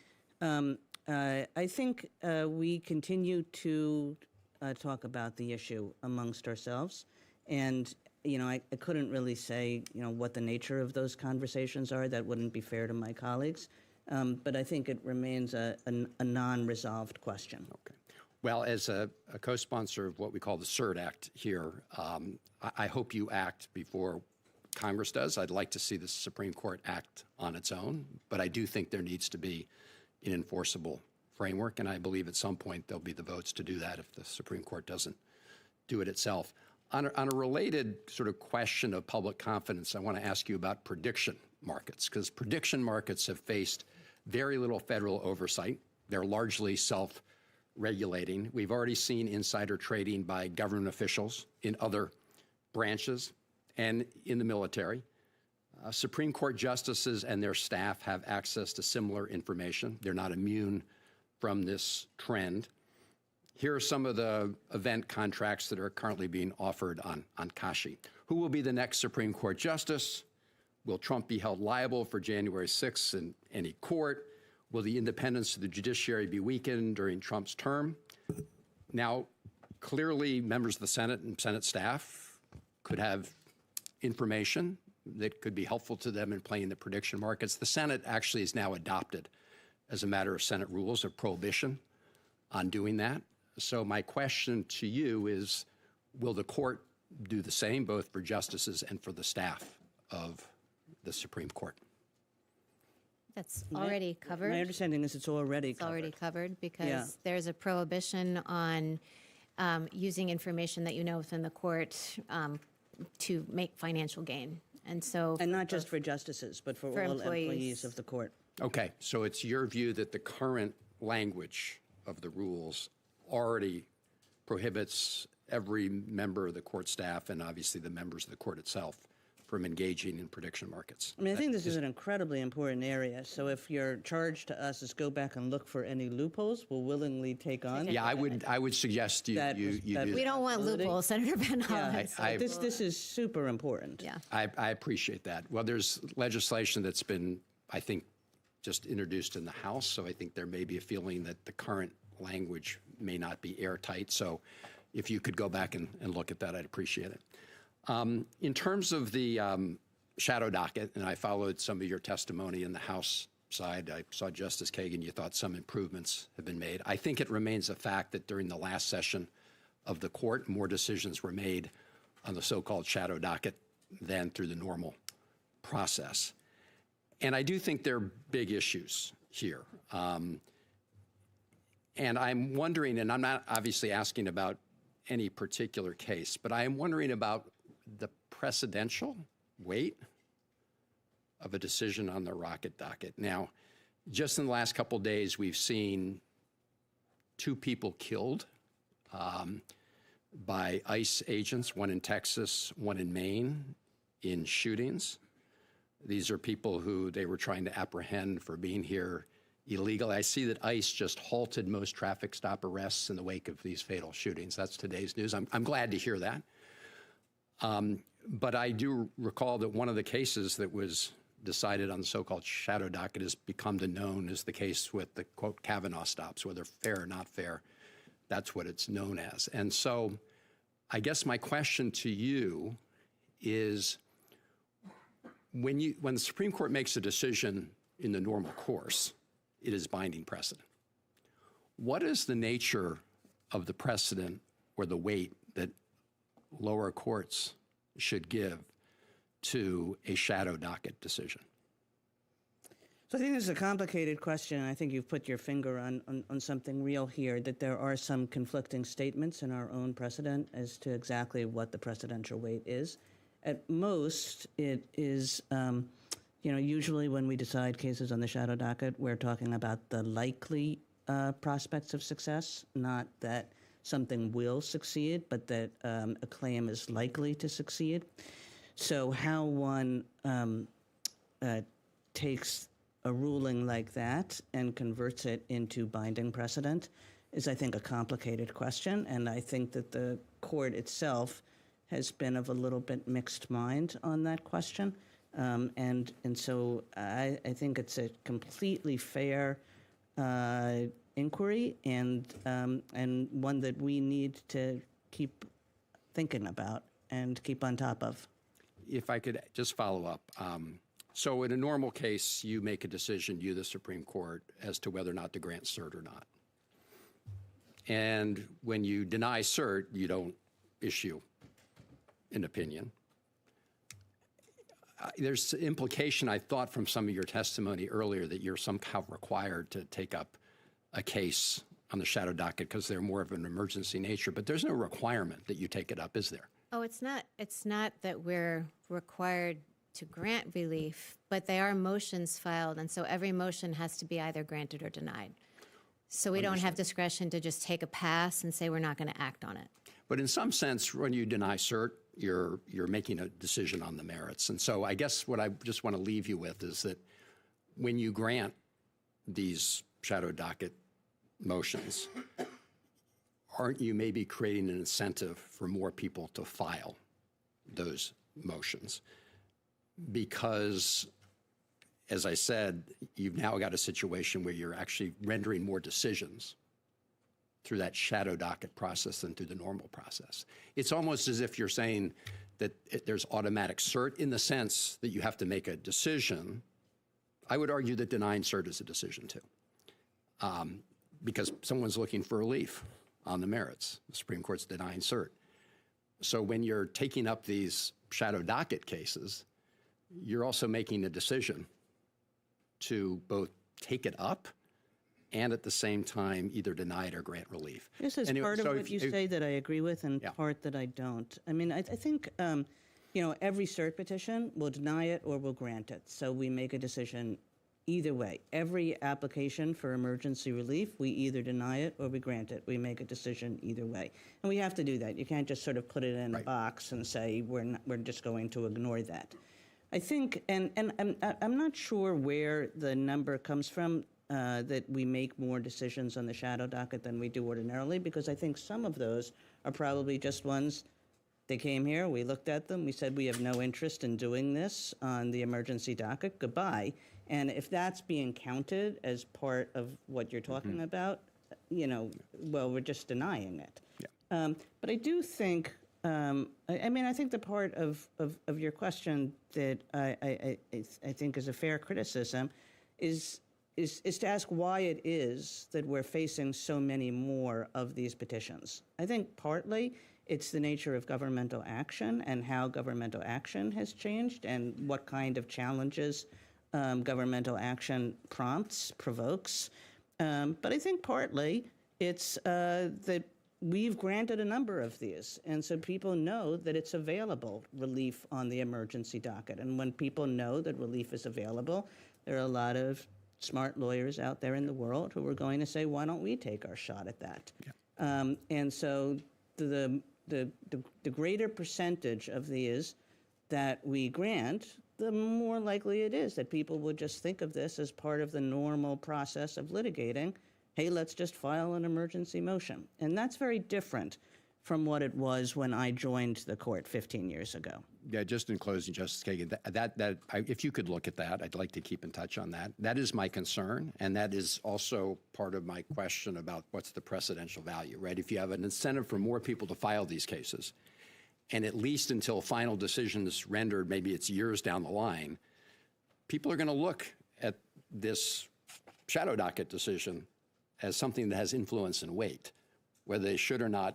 I think we continue to talk about the issue amongst ourselves. And, I couldn't really say, what the nature of those conversations are. That wouldn't be fair to my colleagues. But I think it remains a non-resolved question. Okay. Well, as a co-sponsor of what we call the CERT Act here, I hope you act before Congress does. I'd like to see the Supreme Court act on its own, but I do think there needs to be an enforceable framework, and I believe at some point there'll be the votes to do that if the Supreme Court doesn't do it itself. On a related sort of question of public confidence, I want to ask you about prediction markets, because prediction markets have faced very little federal oversight. They're largely self-regulating. We've already seen insider trading by government officials in other branches and in the military. Supreme Court justices and their staff have access to similar information. They're not immune from this trend. Here are some of the event contracts that are currently being offered on Kashi. Who will be the next Supreme Court justice? Will Trump be held liable for January 6th in any court? Will the independence of the judiciary be weakened during Trump's term? Now, clearly, members of the Senate and Senate staff could have information that could be helpful to them in playing the prediction markets. The Senate actually has now adopted, as a matter of Senate rules, a prohibition on doing that. So my question to you is, will the court do the same, both for justices and for the staff of the Supreme Court? That's already covered. My understanding is it's already covered. It's already covered because there's a prohibition on using information that you know within the court to make financial gain. And so, And not just for justices, but for all employees of the court. Okay, so it's your view that the current language of the rules already prohibits every member of the court staff and obviously the members of the court itself from engaging in prediction markets. I mean, I think this is an incredibly important area. So if your charge to us is go back and look for any loopholes, we'll willingly take on. Yeah, I would suggest you do We don't want loopholes, Senator Van Hollen. Yeah, this is super important. Yeah. I appreciate that. Well, there's legislation that's been, I think, just introduced in the House, so I think there may be a feeling that the current language may not be airtight. So if you could go back and look at that, I'd appreciate it. In terms of the shadow docket, and I followed some of your testimony in the House side, I saw Justice Kagan, you thought some improvements have been made. I think it remains a fact that during the last session of the court, more decisions were made on the so-called shadow docket than through the normal process. And I do think there are big issues here. And I'm wondering, and I'm not obviously asking about any particular case, but I am wondering about the precedential weight of a decision on the rocket docket. Now, just in the last couple of days, we've seen 2 people killed by ICE agents, one in Texas, one in Maine, in shootings. These are people who they were trying to apprehend for being here illegally. I see that ICE just halted most traffic stop arrests in the wake of these fatal shootings. That's today's news. I'm glad to hear that. But I do recall that one of the cases that was decided on the so-called shadow docket has become known as the case with the, quote, Kavanaugh stops, whether fair or not fair. That's what it's known as. And so I guess my question to you is, when the Supreme Court makes a decision in the normal course, it is binding precedent. What is the nature of the precedent or the weight that lower courts should give to a shadow docket decision? So I think this is a complicated question. I think you've put your finger on something real here, that there are some conflicting statements in our own precedent as to exactly what the precedential weight is. At most, it is, usually when we decide cases on the shadow docket, we're talking about the likely prospects of success, not that something will succeed, but that a claim is likely to succeed. So how one takes a ruling like that and converts it into binding precedent is, I think, a complicated question. And I think that the court itself has been of a little bit mixed mind on that question. And so I think it's a completely fair inquiry and one that we need to keep thinking about and keep on top of. If I could just follow up. So in a normal case, you make a decision, you, the Supreme Court, as to whether or not to grant cert or not. And when you deny cert, you don't issue an opinion. There's implication, I thought, from some of your testimony earlier that you're somehow required to take up a case on the shadow docket because they're more of an emergency nature, but there's no requirement that you take it up, is there? Oh, it's not that we're required to grant relief, but they are motions filed, and so every motion has to be either granted or denied. So we don't have discretion to just take a pass and say we're not going to act on it. But in some sense, when you deny cert, you're making a decision on the merits. And so I guess what I just want to leave you with is that when you grant these shadow docket motions, aren't you maybe creating an incentive for more people to file those motions? Because, as I said, you've now got a situation where you're actually rendering more decisions through that shadow docket process than through the normal process. It's almost as if you're saying that there's automatic cert in the sense that you have to make a decision. I would argue that denying cert is a decision too, because someone's looking for relief on the merits. The Supreme Court's denying cert. So when you're taking up these shadow docket cases, you're also making a decision to both take it up and at the same time either deny it or grant relief. This is part of what you say that I agree with and part that I don't. I mean, I think, every cert petition will deny it or will grant it. So we make a decision either way. Every application for emergency relief, we either deny it or we grant it. We make a decision either way. And we have to do that. You can't just sort of put it in a box and say we're just going to ignore that. I think, and I'm not sure where the number comes from, that we make more decisions on the shadow docket than we do ordinarily, because I think some of those are probably just ones. They came here, we looked at them, we said we have no interest in doing this on the emergency docket, goodbye. And if that's being counted as part of what you're talking about, well, we're just denying it. Yeah. But I do think, I think the part of your question that I think is a fair criticism is to ask why it is that we're facing so many more of these petitions. I think partly it's the nature of governmental action and how governmental action has changed and what kind of challenges governmental action provokes. But I think partly it's that we've granted a number of these, and so people know that it's available, relief on the emergency docket. And when people know that relief is available, there are a lot of smart lawyers out there in the world who are going to say, why don't we take our shot at that? Yeah. And so the greater percentage of these that we grant, the more likely it is that people would just think of this as part of the normal process of litigating. Hey, let's just file an emergency motion. And that's very different from what it was when I joined the court 15 years ago. Yeah, just in closing, Justice Kagan, if you could look at that, I'd like to keep in touch on that. That is my concern, and that is also part of my question about what's the precedential value, right? If you have an incentive for more people to file these cases, and at least until final decision is rendered, maybe it's years down the line, people are going to look at this shadow docket decision as something that has influence and weight. Whether they should or not,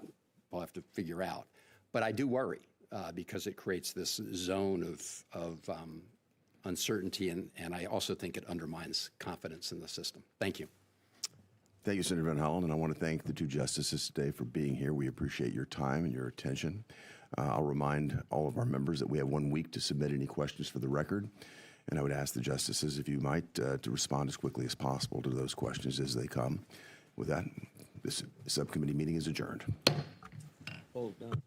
we'll have to figure out. But I do worry because it creates this zone of uncertainty, and I also think it undermines confidence in the system. Thank you. Thank you, Senator Van Hollen, and I want to thank the two justices today for being here. We appreciate your time and your attention. I'll remind all of our members that we have 1 week to submit any questions for the record, and I would ask the justices, if you might, to respond as quickly as possible to those questions as they come. With that, this subcommittee meeting is adjourned. Hold on.